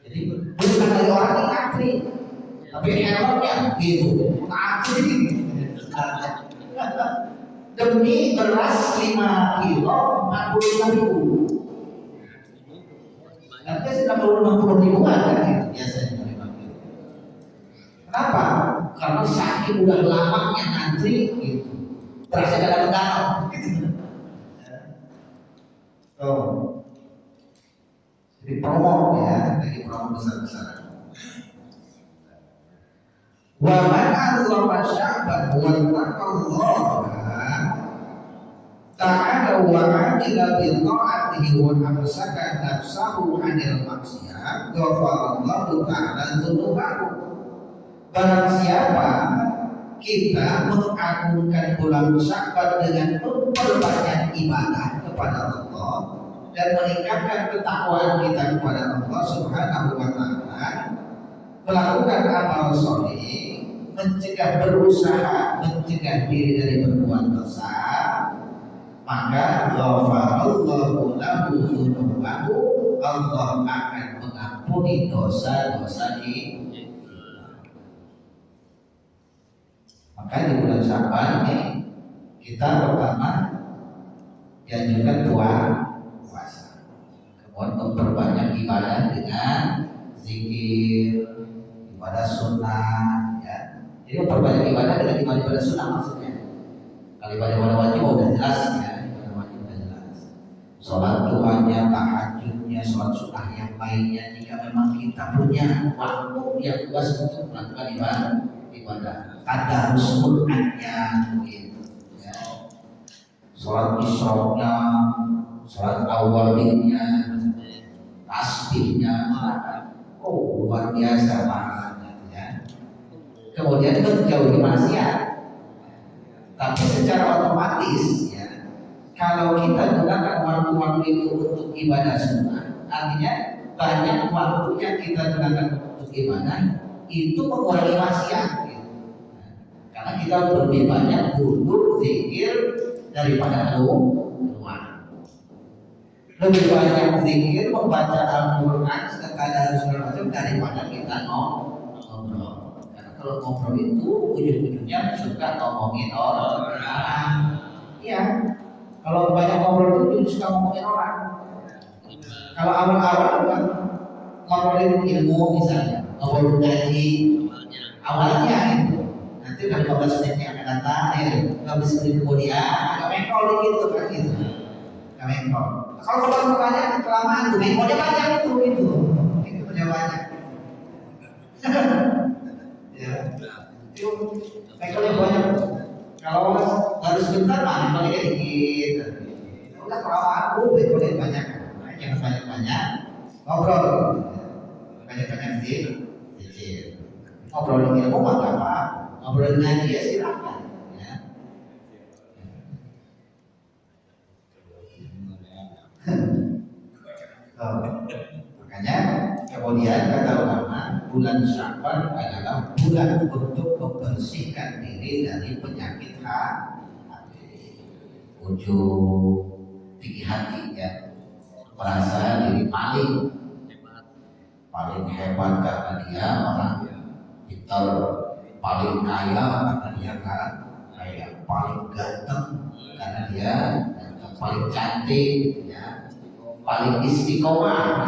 Jadi bukan dari orang yang antri, tapi helmnya gitu, antri demi beras 5 kilo 45.000. Nanti sudah 60 ribuan kan gitu, biasanya 5 kilo. Kenapa? Karena saking udah lamanya antri gitu, berasnya kadang-kadang gitu. Jadi promo ya, jadi promo besar-besaran. Wa man adzama sya'ban wa taqallaha ta'ala wa 'amila bi ta'atihi wa amsaka nafsahu 'anil maksiat ghafarallahu ta'ala dzunubahu. Barang siapa kita mengagungkan bulan Sya'ban dengan memperbanyak ibadah kepada Allah dan meningkatkan ketakwaan kita kepada Allah Subhanahu wa taala, melakukan amal sholih, berusaha mencegah diri dari berbuat dosa, maka ghafarallahu lahu dzunubahu, Allah akan mengampuni dosa-dosa kita. Maka di bulan Sya'ban ini kita pertama dianjurkan puasa, kemudian memperbanyak ibadah dengan zikir, ibadah sunnah, ya. Jadi memperbanyak ibadah dengan ibadah sunnah maksudnya. Kalau ibadah wajib udah jelas ya, ibadah wajib udah jelas. Sholat duhanya, tahajudnya, sholat sunnah yang lainnya. Jika memang kita punya waktu yang luas untuk melakukan ibadah, tadarus Qur'annya gitu ya. Sholat isyraqnya, sholat awalnya, tasbihnya, luar biasa pahalanya ya. Kemudian menjauhi maksiat. Tapi secara otomatis ya, kalau kita gunakan waktu-waktu itu untuk ibadah sunnah, artinya banyak waktu yang kita gunakan untuk ibadah itu mengurangi maksiat. Karena kita lebih banyak duduk zikir daripada keluar. Lebih banyak zikir, membaca Al-Quran sekadar segala macam daripada kita ngobrol. Karena kalau ngobrol itu ujung-ujungnya suka ngomongin orang. Iya. Kalau banyak ngobrol itu suka ngomongin orang. Kalau awal-awal kan ngobrolin ilmu misalnya, ngobrolin gaji awalnya itu. Nanti udah 15 menit yang akan datang, ya, 15 menit kemudian agak mengkol gitu kan gitu, agak mengkol. Kalau orang bertanya kelamaan tuh mengkolnya banyak itu udah banyak. Ya, itu mengkolnya banyak. Kalau harus sebentar mah mengkolnya dikit. Udah kelamaan mengkolnya banyak. Jangan banyak-banyak ngobrol, banyak-banyak zikir. Ngobrolin ilmu mah gak apa. Ngobrol ngaji ya silakan ya. Makanya kemudian kata ulama, bulan Sya'ban adalah bulan untuk membersihkan diri dari penyakit hati, ujub, tinggi hati ya, merasa diri paling hebat karena dia orang pintar, paling kaya karena dia kaya, paling ganteng karena dia paling cantik ya, paling istiqomah,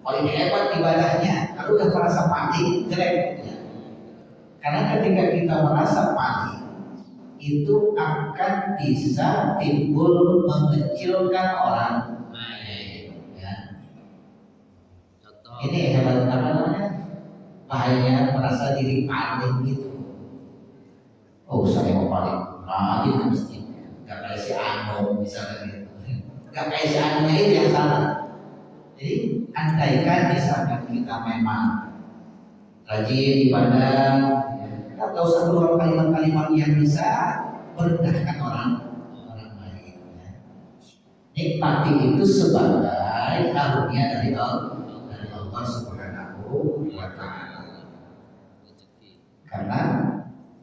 paling hebat ibadahnya. Kalau udah merasa paling jelek ya. Karena ketika kita merasa paling, itu akan bisa timbul mengecilkan orang lain ya. Ini hebat apa namanya, bahayanya merasa diri paling gitu. Oh saya mau paling rajin ke masjid, gak kayak si Ano misalnya gitu, gak kayak si Ano itu yang salah. Jadi andaikan misalkan kita memang rajin ibadah, kita gak usah keluar kalimat-kalimat yang bisa merendahkan orang lain ya. Nikmati itu sebagai karunia dari Allah Subhanahu wa Ta'ala. Karena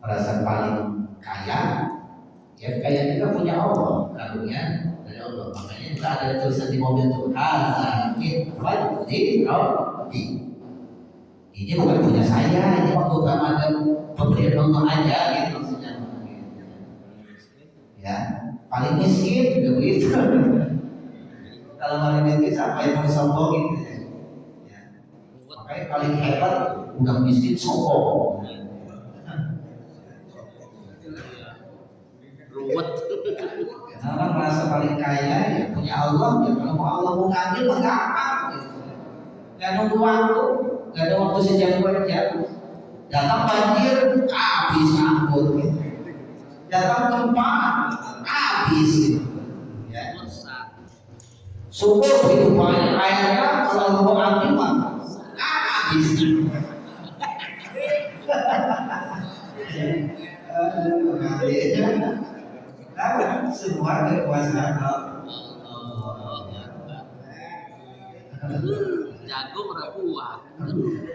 merasa paling kaya, ya kaya kita punya Allah, karunia dari Allah. Makanya kita ada tulisan di mobil itu, min fadli rabbi. Ini bukan punya saya, ini keutamaan dan pemberian Allah aja gitu maksudnya. Ya, paling miskin juga begitu. Kalau paling miskin siapa yang mau disombongin gitu ya. Makanya paling hebat udah miskin sombong. Ruwet. Karena orang merasa paling kaya ya punya Allah ya, kalau mau Allah mau ngambil mah gampang gitu. Gak nunggu waktu, gak ada waktu sejam 2 jam. Datang banjir habis angkut gitu. Datang gempa habis gitu. Ya. Sumur begitu banyak airnya, kalau mau ambil mah habis. Semua kekuasaan Allah. Jagung ora kuat.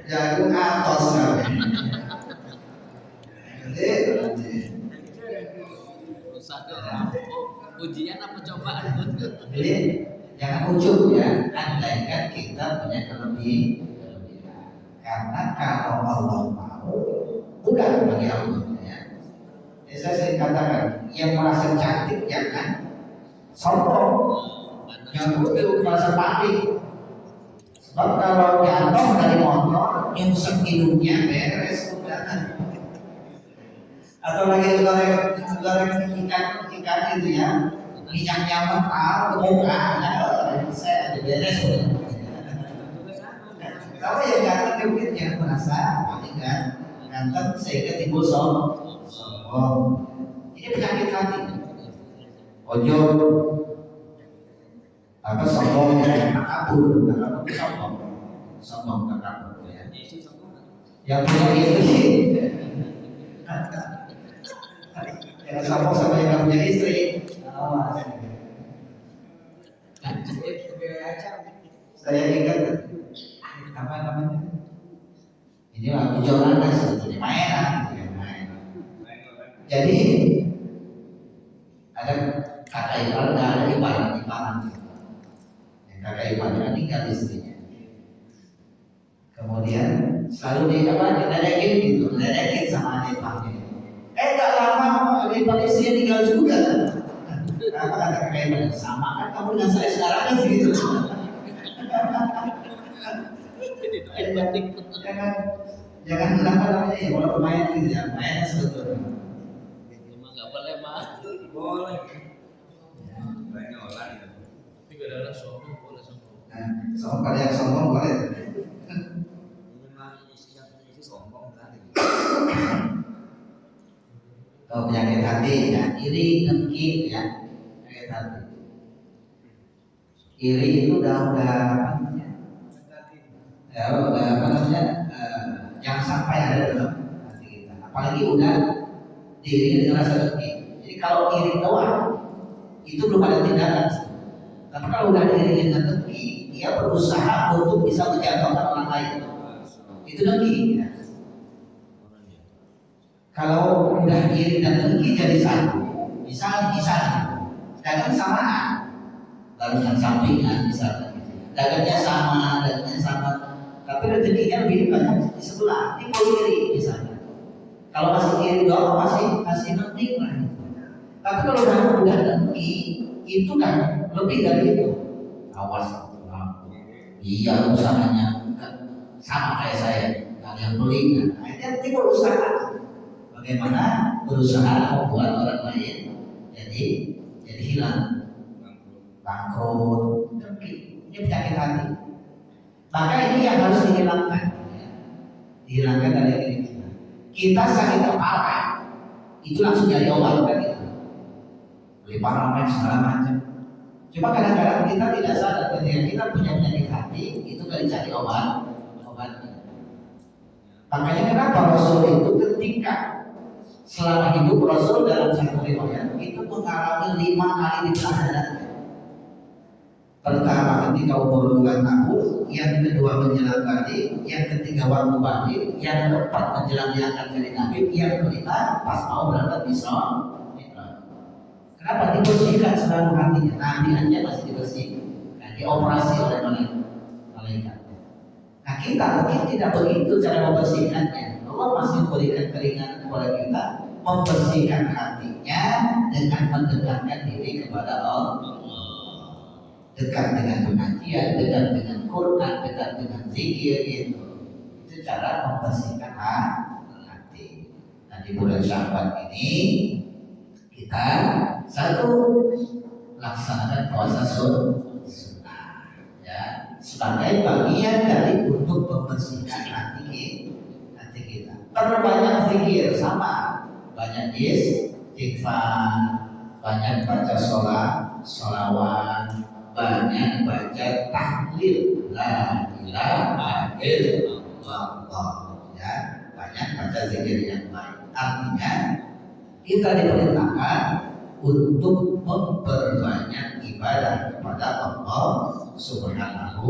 Jagung atos kan. Ujian apa cobaan? Jadi jangan ujub ya. Andaikan kita punya kelebihan. Karena kalau Allah mau, bukan bagi Allah ya. Saya sering katakan, yang merasa cantik jangan sombong, yang itu merasa paling. Sebab kalau jatuh dari motor, nyungsep hidungnya beres udah. Atau lagi goreng ikan itu ya, minyaknya mental ke muka, ya saya ada beres. Kalau yang ganteng mungkin yang merasa paling ganteng sehingga timbul sombong. Ini penyakit hati. Ojo apa sombong ya, takabur, sombong takabur ya. Yang punya istri, jangan sombong sama yang punya istri. Awas. Saya ingat apa namanya? Ini lah bujolan sebetulnya mainan. Jadi ada kakak ipar, ada iparan. Kakak iparnya tinggal istrinya. Kemudian selalu diledekin gitu, diledekin sama adik iparnya. Gak lama adik ipar istrinya tinggal juga. Apa kata kakak ipar? Sama kan kamu dengan saya sekarang kan segitu. Jangan apa namanya ya, walaupun main gitu ya, mainnya sebetulnya. Boleh. Banyak orang itu. Tapi gak ada orang sombong, boleh sombong. Sombong pada yang sombong boleh. Memang isi sombong tadi. Kalau penyakit hati ya, iri, dengki ya, penyakit hati. Iri itu udah apa namanya? Ya udah apa namanya? Jangan sampai ada dalam hati kita. Apalagi udah diri dengan rasa dengki. Kalau iri doang itu belum ada tindakan. Tapi kalau udah iri dengan dengki, dia berusaha untuk bisa menjatuhkan orang lain. itu dengki ya. Kalau udah iri dan dengki jadi satu, misalnya dagang samaan, dagang sampingan misalnya, dagangnya sama, tapi rezekinya lebih banyak di sebelah, timbul iri misalnya. Kalau masih iri doang masih penting lah. Tapi kalau udah dengki, itu kan lebih dari itu. Awas, iya usahanya sama kayak saya, ada yang beli, akhirnya timbul usaha. Bagaimana berusaha membuat orang lain jadi hilang, bangkrut, dengki, ini penyakit hati. Maka ini yang harus dihilangkan, dihilangkan dari diri kita. Kita sakit kepala, itu langsung jadi obat kan gitu. Beli paramen segala macam. Cuma kadang-kadang kita tidak sadar ketika kita punya penyakit hati, itu gak dicari obatnya. Makanya kenapa Rasul itu ketika selama hidup Rasul dalam satu riwayat itu mengalami 5 kali dibelah dadanya. Pertama ketika umur 2 tahun, yang kedua menjelang balik, yang ketiga waktu balik, yang keempat menjelang diangkat jadi nabi, yang kelima pas mau berangkat Isra. Kenapa dibersihkan selalu hatinya? Nabi aja masih dibersihkan, dioperasi oleh malaikat. Nah kita mungkin tidak begitu cara membersihkannya. Allah masih memberikan keringanan kepada kita, membersihkan hatinya dengan mendekatkan diri kepada Allah. Dekat dengan pengajian, dekat dengan Quran, dekat dengan zikir itu cara membersihkan hati. Nah di bulan Sya'ban ini kita satu laksanakan puasa sunnah, ya sebagai bagian dari untuk membersihkan hati kita. Perbanyak zikir sama, banyak istighfar, banyak baca sholawat, banyak baca tahlil la ilaha illallah, ya banyak baca zikir yang baik. Artinya kita diperintahkan untuk memperbanyak ibadah kepada Allah Subhanahu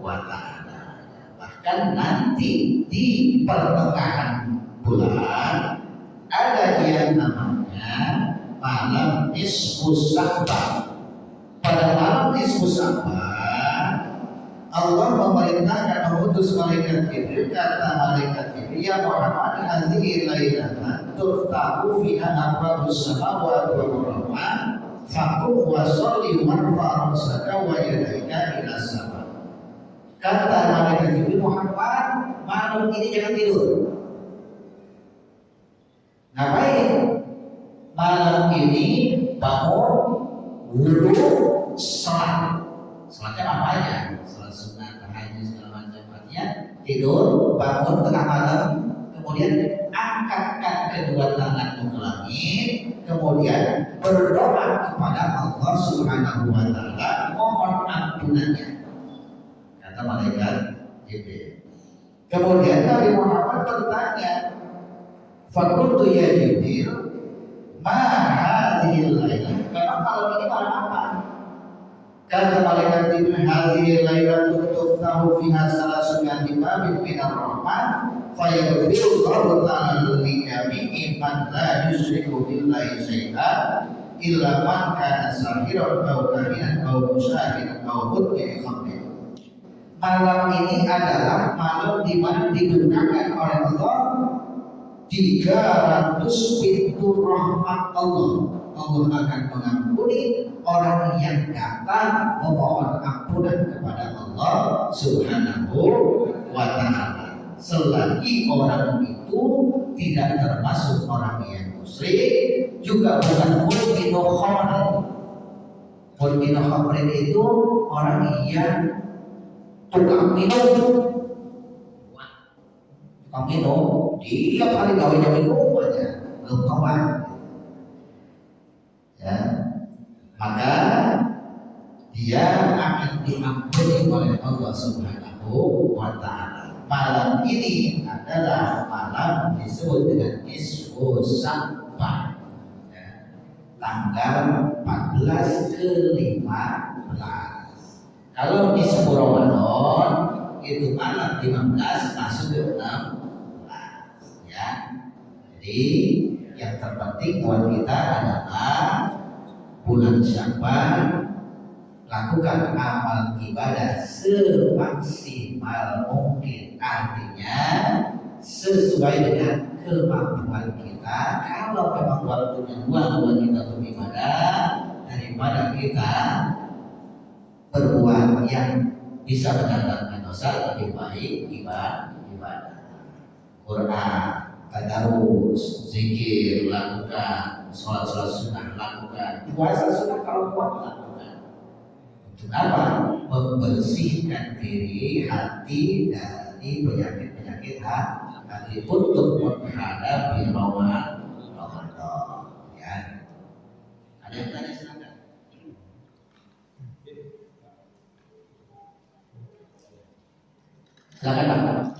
wa ta'ala. Bahkan nanti di pertengahan bulan ada yang namanya malam nisfu Sya'ban. Pada malam nisfu Sya'ban Allah memerintahkan mengutus malaikat Jibril. Kata malaikat Jibril, ya Muhammad, hadhihi lailatan tuftahu fiha abwabus samawati wal rahman faqum wa sholli warfa' ra'saka wa yadayka ila sama. Kata malaikat Jibril, Muhammad, malam ini jangan tidur. Ngapain? Malam ini bangun, wudu, sholat. Sholatnya apa aja? Sholat sunnah, tahajud, segala macam. Artinya tidur, bangun tengah malam, kemudian angkatkan kedua tanganmu ke langit, kemudian berdoa kepada Allah Subhanahu wa ta'ala, mohon ampunannya. Kata malaikat Jibril. Kemudian Nabi Muhammad bertanya, fakultu ya Jibril, ma hadhil lailah? Memang malam ini malam apa? Kata malaikat Jibril, hadhil lailatun tuftahu fiha salasuna babin minar rahman fayaghfirullahu ta'ala li jami'i man la yusyriku billahi syai'an illa man kana sahiran aw kahinan aw musyahidan aw mudmin khamrin. Malam ini adalah malam di mana dibukakan oleh Allah 300 pintu rahmat Allah. Allah akan mengampuni orang yang datang memohon ampunan kepada Allah Subhanahu wa ta'ala, selagi orang itu tidak termasuk orang yang musyrik, juga bukan mudminu khamrin. Mudminu khamrin itu orang yang tukang minum, dia paling gawainya minum aja, belum tobat. Ya, maka dia akan diampuni oleh Allah Subhanahu wa ta'ala. Malam ini adalah malam disebut dengan nisfu Sya'ban, ya, tanggal 14 ke 15. Kalau nisfu Ramadan itu malam 15 masuk ke 16 ya. Jadi yang terpenting buat kita adalah bulan Sya'ban lakukan amal ibadah semaksimal mungkin, artinya sesuai dengan kemampuan kita. Kalau memang waktunya buat kita beribadah, daripada kita berbuat yang bisa mendatangkan dosa, lebih baik ibadah. Quran, tadarus, zikir lakukan, sholat sunnah lakukan, puasa sunnah kalau kuat lakukan. Untuk apa? Membersihkan diri hati dari penyakit hati untuk menghadapi Ramadan. Ya. Ada yang tanya silakan. Silakan Pak.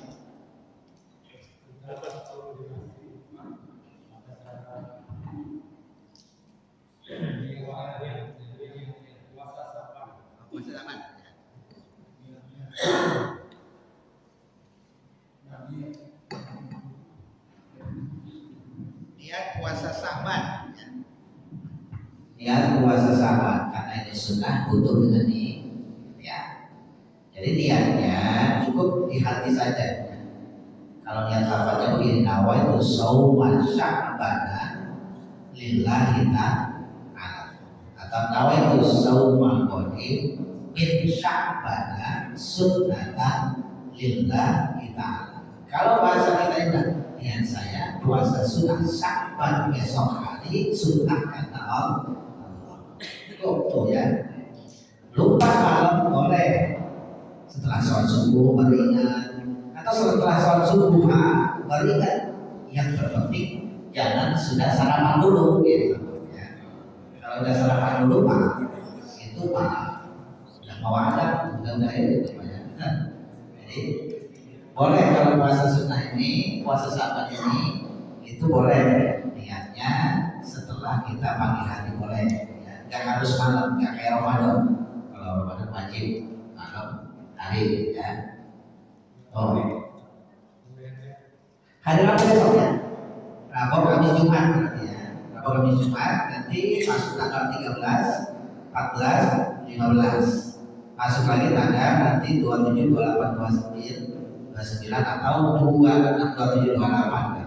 Niat puasa Sya'ban. Niat puasa Sya'ban karena itu sunnah butuh dengan ya. Jadi niatnya cukup di hati saja. Kalau niat lafaznya begini, nawaitu shauma Sya'ban lillahi ta'ala, atau nawaitu shauma qadin min Sya'ban sunnatan lillahi ta'ala. Kalau bahasa kita ini niat saya puasa sunnah Sya'ban besok hari, sunnah kata Allah. Kok ya? Lupa malam boleh, setelah sholat subuh beringat, atau setelah sholat subuh beringat. Yang terpenting jangan sudah sarapan dulu gitu ya. Kalau sudah sarapan dulu itu sudah mau ada udah itu ya. Jadi boleh kalau puasa sunnah ini, puasa Sya'ban ini itu boleh niatnya setelah kita pagi hari boleh ya. Nggak harus malam, nggak kayak Ramadan. Kalau Ramadan wajib malam hari ya. Oh, hari apa besok ya? Rabu, Kamis, Jumat berarti ya. Rabu, Kamis, Jumat nanti masuk tanggal 13, 14, 15. Masuk lagi tanggal nanti 27, 28, 29 atau 26, 27, 28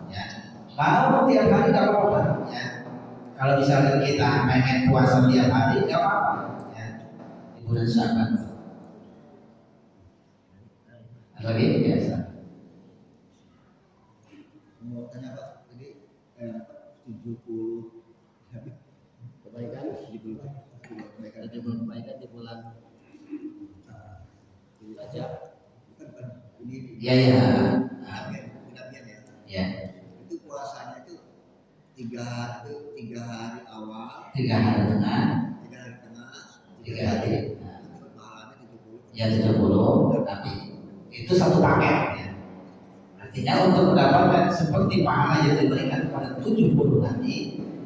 ya. Mau tiap hari nggak apa-apa ya. Kalau misalnya kita pengen puasa tiap hari nggak apa-apa ya. Di bulan Sya'ban. Lagi biasa. Mau tanya Pak, tadi 70 kebaikan, 70 kebaikan di bulan Rajab. Bukan ini. Iya ya. Ya. Itu puasanya itu 3 hari awal, 3 hari tengah, 3 hari. pahalanya 70. Ya 70 tapi itu satu paket ya. Artinya untuk mendapatkan seperti pahala yang diberikan pada 70 nanti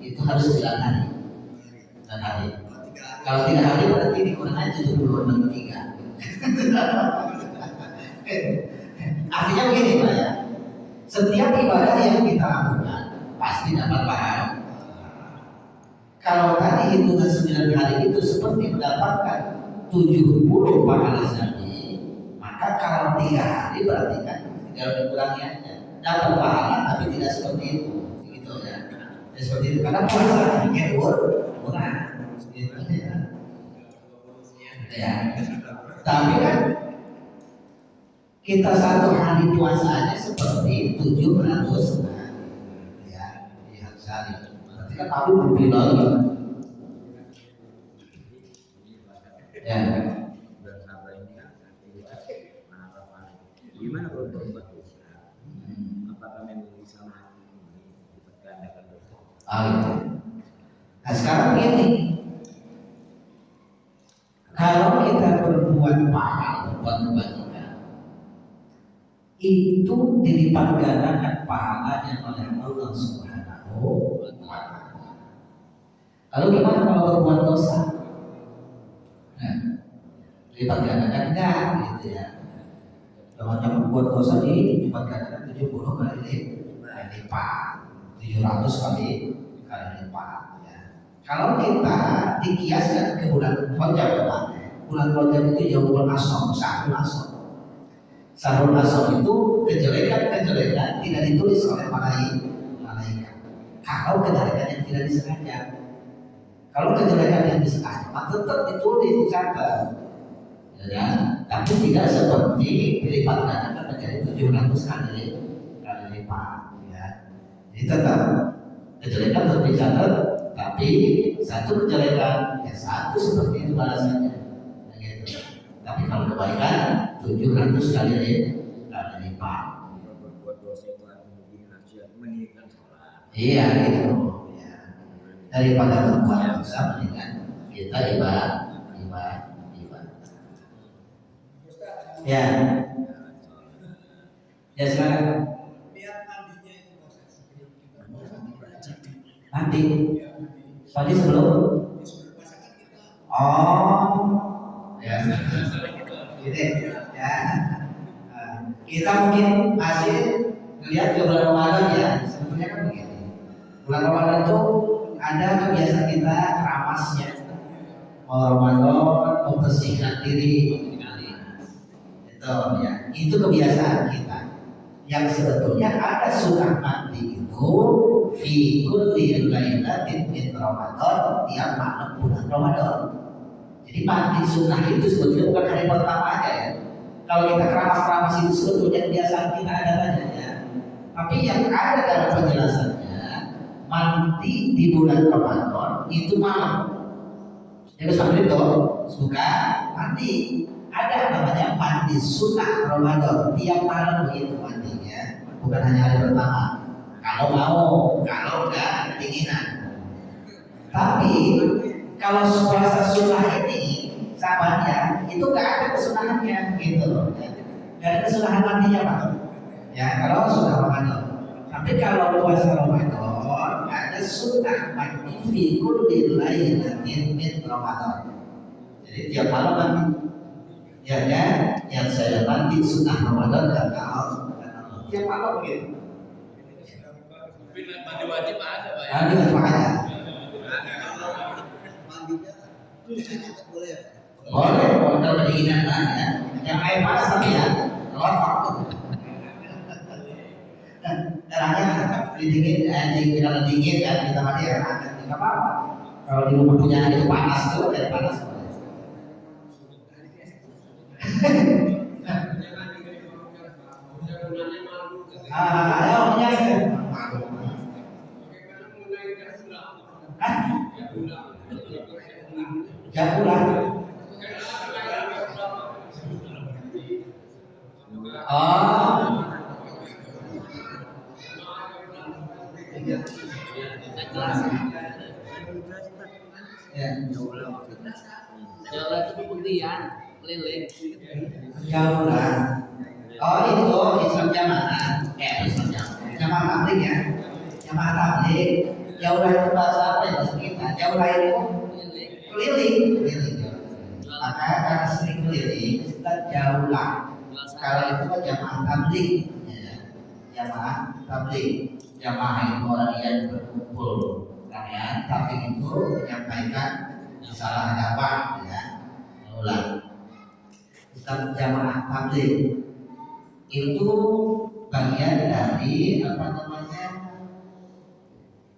itu harus 9 hari. 9 hari. Kalau 3 hari berarti dikurang aja 70 dan 3. Artinya begini Pak ya. Setiap ibadah yang kita lakukan pasti dapat pahala. Kalau tadi hitungan 9 hari itu seperti mendapatkan 70 pahala sehari, maka kalau 3 hari berarti kan tinggal dikurangi aja, dapat pahala tapi tidak seperti itu, gitu ya. Ya seperti itu karena puasa ini kurang, gitu ya. Ya. Tapi kan kita satu hari puasanya seperti 700 ya di hari. Berarti kan aku lebih lagi. Ya. Gimana kalau berbuat dosa? Apakah memang bisa melipat gandakan dosa? Nah sekarang ini, kalau kita berbuat pahala, berbuat kebajikan, itu dilipat gandakan pahalanya oleh Allah Subhanahu wa Ta'ala. Lalu gimana kalau berbuat dosa? Nah, dilipat gandakan enggak gitu ya. Teman-teman buat dosa dilipat gandakan 70 kali lipat, 700 kali lipat. Ya. Kalau kita dikiaskan ke bulan Rajab kemarin, bulan Rajab itu Yaumul Ashor, Syahrul Ashor. Syahrul Ashor itu kejelekan tidak ditulis oleh malaikat. Kalau kejelekan yang tidak disengaja, kalau kejelekan yang disengaja, tetap ditulis, dicatat. Ya, tapi tidak seperti dilipat gandakan menjadi 700 kali lipat. Ya. Jadi tetap kejelekan tetap dicatat, tapi satu kejelekan ya satu seperti itu balasannya. Gitu. Tapi kalau kebaikan 700 kali lipat. Berbuat dosa itu akan menjadi nasihat meninggalkan sholat. Iya gitu. Ya. Daripada berbuat dosa mendingan kita ibadah. Ya. Ya silakan. Mandi. Mandi sebelum. Oh. Ya. Gitu. Ya. Kita mungkin masih melihat ke bulan Ramadan ya. Sebetulnya kan begini. Bulan Ramadan itu ada kebiasaan kita keramasnya. Ramadan membersihkan diri. Ya, itu kebiasaan kita. Yang sebetulnya ada sunnah mandi itu fi kulli lailatin min Ramadan, tiap malam bulan Ramadan. Jadi mandi sunnah itu sebetulnya bukan hari pertama aja ya. Kalau kita keramas-keramas itu sebetulnya kebiasaan kita ada aja ya. Tapi yang ada dalam penjelasannya mandi di bulan Ramadan itu malam. Jadi sampai itu suka mandi. Ada namanya mandi sunnah Ramadan, tiap malam begitu mandinya, bukan hanya hari pertama. Kalau mau, kalau enggak kedinginan. Tapi kalau puasa sunnah ini, sahabatnya itu enggak ada kesunahannya gitu loh. Enggak ada kesunahan mandinya Pak. Ya kalau sunnah Ramadan. Tapi kalau puasa Ramadan ada sunnah mandi fi kulli lailatin min Ramadan. Jadi tiap malam mandi. Ya kan, yang saya mandi sunnah Ramadan dan Allah. Tiap malam begitu. Mandi wajib ada Pak ya? Mandi wajib ada. Mandinya boleh. Boleh, kalau kedinginan kan ya. Yang air panas tapi ya, kelompok. Caranya kalau dingin kan kita mandi air hangat, tidak apa-apa. Kalau di rumah punya air panas tuh air panas. Ya pulang. Jalan itu pembuktian keliling. Jauhan. Oh itu Islam jamaah. Islam jamaah tabligh ya. Jamaah tabligh. Jauhan itu bahasa apa ya bahasa kita? Jauhan itu keliling. Maka karena sering keliling kita jauhlah. Kalau itu kan jamaah tabligh. Jamaah tabligh. Jamaah itu orang yang berkumpul. Karena tabligh itu menyampaikan salah dakwah ya. Ulang. Jamaah tabligh itu bagian dari apa namanya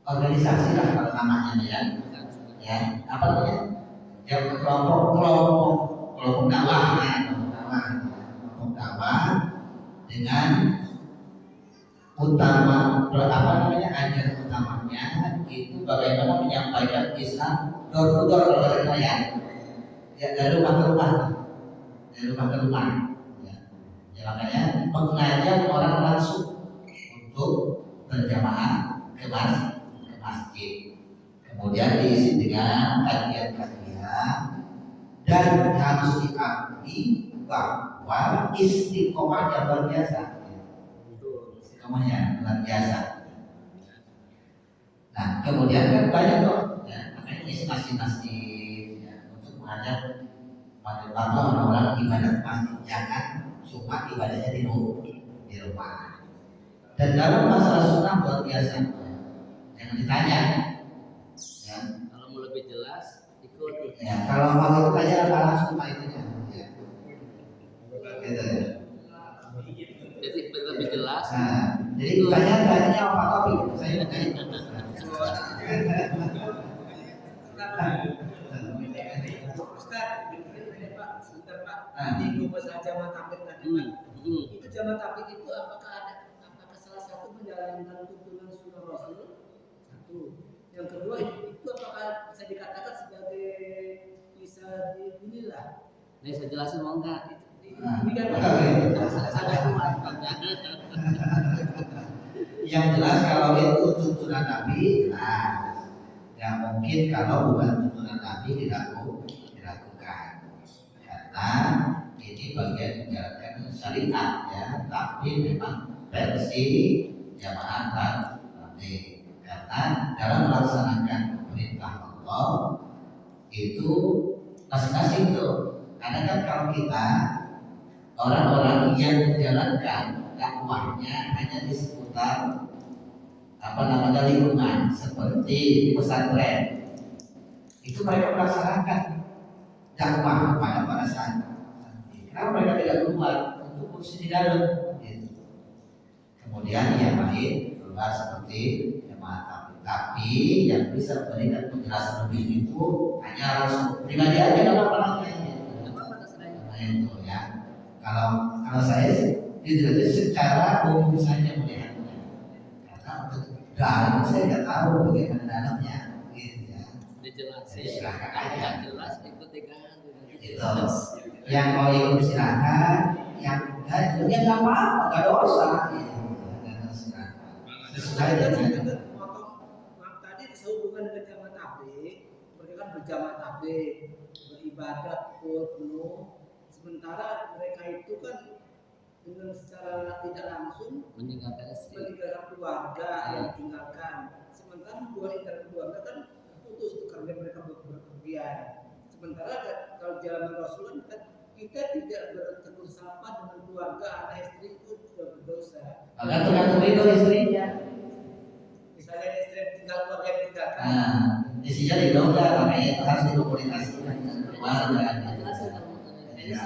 organisasi lah kalau namanya ya apa namanya ya kelompok dakwah dengan utama apa namanya ajar utamanya itu bagaimana menyampaikan Islam door to door kalau saya ya dari rumah ke rumah ya makanya mengajak orang langsung untuk berjamaah ke masjid, kemudian diisi dengan kajian-kajian dan harus diakui bahwa istiqomahnya luar biasa. Istiqomahnya luar biasa. Nah kemudian kan banyak tuh ya, makanya isi masjid ya, untuk mengajak pada orang-orang ibadah masjid, jangan cuma ibadahnya di rumah. Dan dalam masalah sunnah luar biasa, jangan ditanya. Ya. Kalau mau lebih jelas ikut. Ya, kalau mau itu aja langsung itunya. Ya. Gitu ya. Jadi biar lebih jelas. Nah, jadi tanya apa topik saya tanya. Ustaz, begini Pak, sebentar Pak. Di masalah jamaah tabligh tadi Pak. Itu jamaah tabligh itu apakah salah satu menjalankan tuntunan sunnah Rasul? Satu. Yang kedua itu apakah bisa dikatakan sebagai bisa inilah? Ini saya jelasin mau enggak? Ini kan Yang jelas kalau itu tuntunan Nabi, jelas. Yang mungkin kalau bukan tuntunan Nabi dilakukan. Karena ini bagian menjalankan syariat ya, tapi memang versi jamaah tabligh. Karena dalam melaksanakan perintah Allah itu masing-masing tuh. Karena kan kalau kita orang-orang yang menjalankan dakwahnya hanya di seputar lingkungan seperti di pesantren, itu mereka melaksanakan dakwah kepada para santri. Kenapa mereka tidak keluar untuk kursi di dalam? Gitu. Kemudian yang lain keluar seperti jamaah tabligh. Tapi yang bisa memberikan penjelasan lebih itu hanya langsung pribadi aja dalam namanya. Nah itu ya. Kalau saya tidak secara umum saja melihatnya, karena untuk dalam saya nggak tahu bagaimana dalamnya, gitu ya. Dijelasin. Silakan aja. Nggak jelas ikut tigaan. Gitu. Yang mau ikut silakan, yang enggak ya nggak apa-apa, nggak dosa. Gitu. Sesuai dengan tadi sehubungan dengan jamaah tabligh, mereka kan berjamaah tabligh, beribadah full penuh. Sementara mereka itu kan dengan secara tidak langsung Meninggalkan istri. meninggalkan keluarga yang ditinggalkan. Sementara hubungan inter keluarga kan putus tuh karena mereka berpergian. Sementara kalau jalan Rasul kan kita tidak bertegur sapa dengan keluarga, anak istri itu sudah berdosa. Agak tergantung itu istrinya. Misalnya istri tinggal keluarga yang ditinggalkan. Nah, istrinya didoga, makanya itu harus dikomunikasikan dengan keluarga. Ya,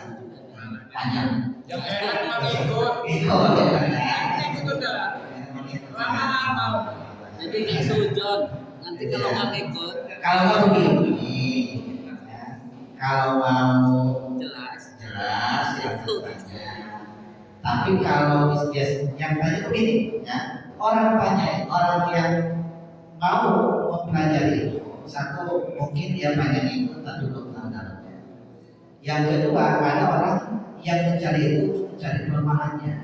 panjang. Yang enak mah ikut. Ikut ya. Ikut udah. Lama-lama. Jadi nggak sujon. Nanti kalau nggak ikut, Kalau mau begini, ya, kalau mau jelas. ya tanya. Tapi kalau yang tanya begini, ya orang yang mau mempelajari itu, satu mungkin dia pengen ikut tapi belum tahu dalamnya. Yang kedua ada orang yang mencari itu untuk mencari kelemahannya,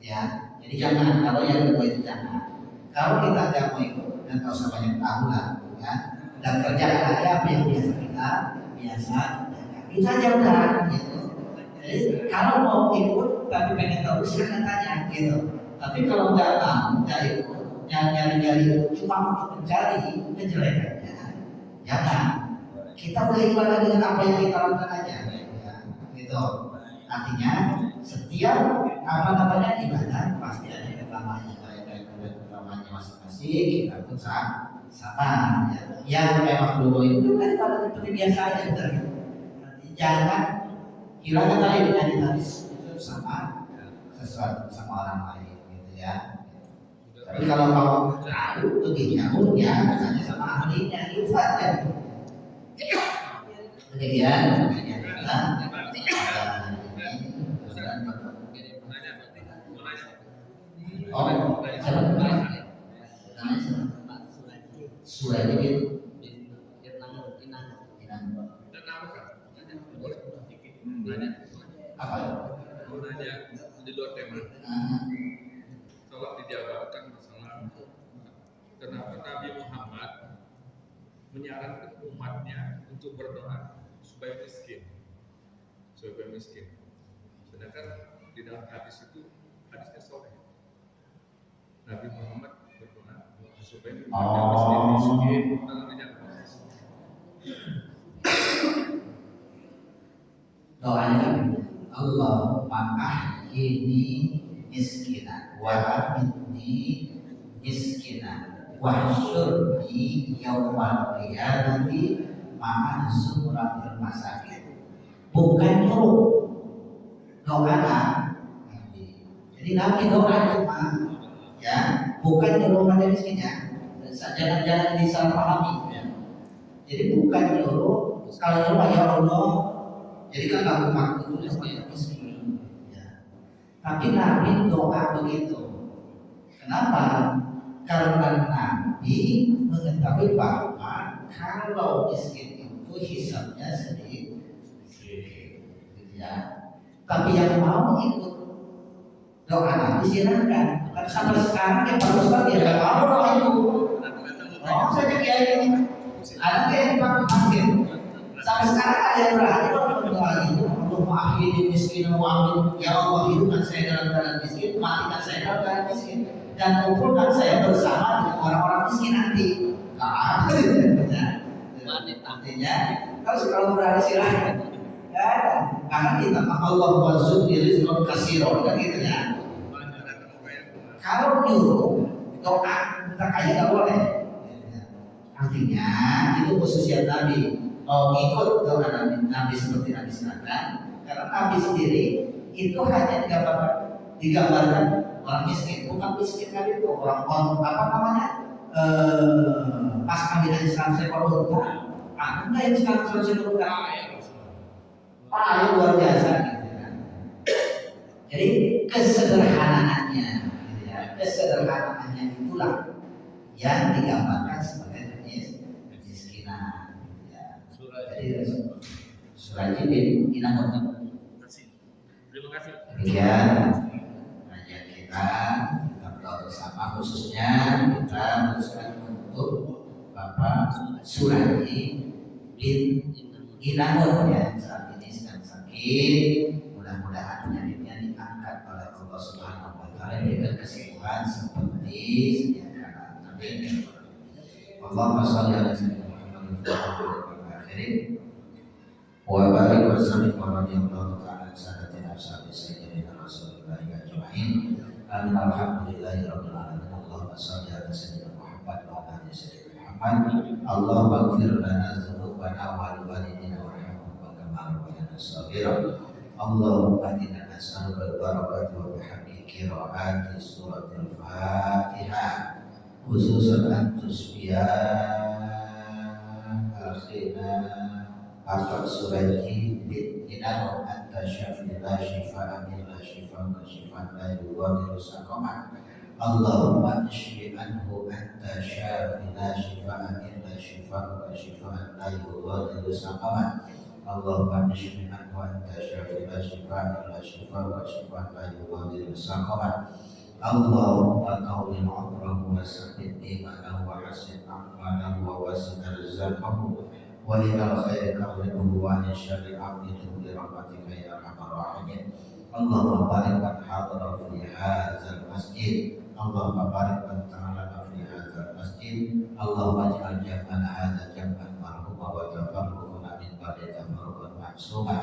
ya. Jadi jangan, kalau yang kedua itu jangan. Kalau kita tidak mau ikut dan tak usah banyak tahu lah, ya. Dan kerjaan aja apa yang biasa, itu aja udah, gitu. Jadi kalau mau ikut tapi pengen tahu silahkan tanya, gitu. Tapi kalau nggak tahu, nggak ikut, nyari cuma untuk mencari kejelekannya, jangan. Kita udah ibadah dengan apa yang kita lakukan aja, ya, gitu. Artinya setiap ibadah pasti ada utamanya, utamanya masing-masing. Kita pun sama, ya. Yang memang dulu itu kan ibadah seperti biasa aja, udah. Jangan hilangkan tadi itu sama sesuatu sama orang lain, gitu ya. Tapi kalau mau tahu begini, ya misalnya sama ahlinya itu saja. Demikian kita Suradi apa? Mau nanya di luar tema. Kalau dijabarkan masalah kenapa Nabi Muhammad menyarankan umatnya untuk berdoa supaya miskin. Sedangkan di dalam hadis itu hadisnya soleh. Nabi Muhammad berdoa supaya miskin. Doanya kan Allahumma ahyini miskina wa amitni miskina wa syurni yawmal qiyamati ma'a suratil masakin. Bukan nyuruh doa Nabi. Jadi Nabi doa cuma ya, bukan nyuruh pada miskinnya. Jangan disalahpahami ya. Jadi bukan nyuruh, kalau nyuruh ya Allah, jadi kan aku makhluk itu miskin ya. Tapi Nabi doa begitu. Kenapa? Karena Nabi mengetahui bahwa kalau miskin itu hisabnya sedikit ya. Tapi yang mau ikut doa Nabi silahkan. Kan sampai sekarang yang baru sekali ya mau doa itu. Oh saja kiai ada yang pakai sampai sekarang ada yang berani doa itu. Allah akhiri miskin wa amin ya Allah hidupkan saya dalam keadaan miskin, matikan saya dalam keadaan miskin, dan kumpulkan saya bersama dengan orang-orang miskin nanti. Artinya kalau berani silahkan. Ya, karena kita Allah warzuqni rizqan katsiran kan gitu ya. Kalau nyuruh doa kita kaya nggak boleh. Artinya itu khususnya Nabi. Mau ikut doa Nabi seperti Nabi silakan. Karena Nabi sendiri itu hanya digambarkan orang miskin, bukan miskin kali itu orang apa namanya pas ambilan Islam saya kalau unta, enggak yang Islam saya unta. Paling luar biasa gitu kan. Jadi kesederhanaannya gitu ya. Kesederhanaannya itulah yang digambarkan sebagai kemiskinan ya. Jadi Surajidin Inamun. Terima kasih. Demikian kajian kita berdoa bersama, khususnya kita teruskan untuk Bapak Suraji bin Inamun ya, saat ini sedang sakit. Mudah-mudahan penyakitnya diangkat oleh Allah Subhanahu wa taala, diberikan kesembuhan seperti sedia kala. Amin. Allahumma shalli ala sayyidina Muhammad wa barik wa sallim wa radhiyallahu ta'ala sadatina ashabi sayyidina Rasulillah ajma'in. Alhamdulillahi rabbil alamin. Allahumma shalli ala sayyidina Muhammad wa ala ali sayyidina Muhammad. Allahumma ighfir lana dzunubana wa liwalidina warhamhum kama rabbayana shaghira. Allahumma inna nas'aluka al-barakata wa bihamdi qiraati suratul Fatihah, khususan antusbiya akhina Bapak Suraji bin Inamun anta syafi la shifa'a illa shifa'uka shifa'an la yughadiru saqama. Allahumma ishfi anhu anta syafi la shifa'a illa shifa'uka shifa'an la yughadiru saqama. Allahumma ishfi anhu anta syafi la shifa'a illa shifa'uka shifa'an la yughadiru saqama. Allahumma qawwin 'umrahu wa sabbit imanahu wa hasin a'malahu wa wasi' rizqahu wa ilal khairi qawluhu wa an syarri 'abdihi bi rahmatika ya arhamar rahimin. Allahumma barik man hadara fi hadzal masjid. Allahumma barik man ta'ala fi hadzal masjid. Allahumma ij'al jam'ana hadza jam'an marhuma wa tafarruqana min ba'di tafarruqan ma'suma.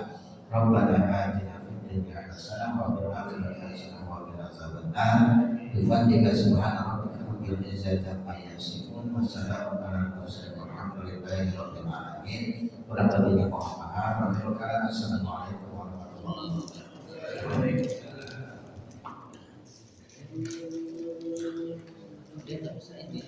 Rabbana atina fid dunya hasanah wa fil akhirati hasanah wa qina adzabannar. Bi fadlika subhana rabbika rabbil izzati amma yasifun wa salamun alal mursalin walhamdulillahi rabbil alamin. Kurang lebihnya mohon maaf. Assalamualaikum warahmatullahi wabarakatuh. Dia tak bisa ini.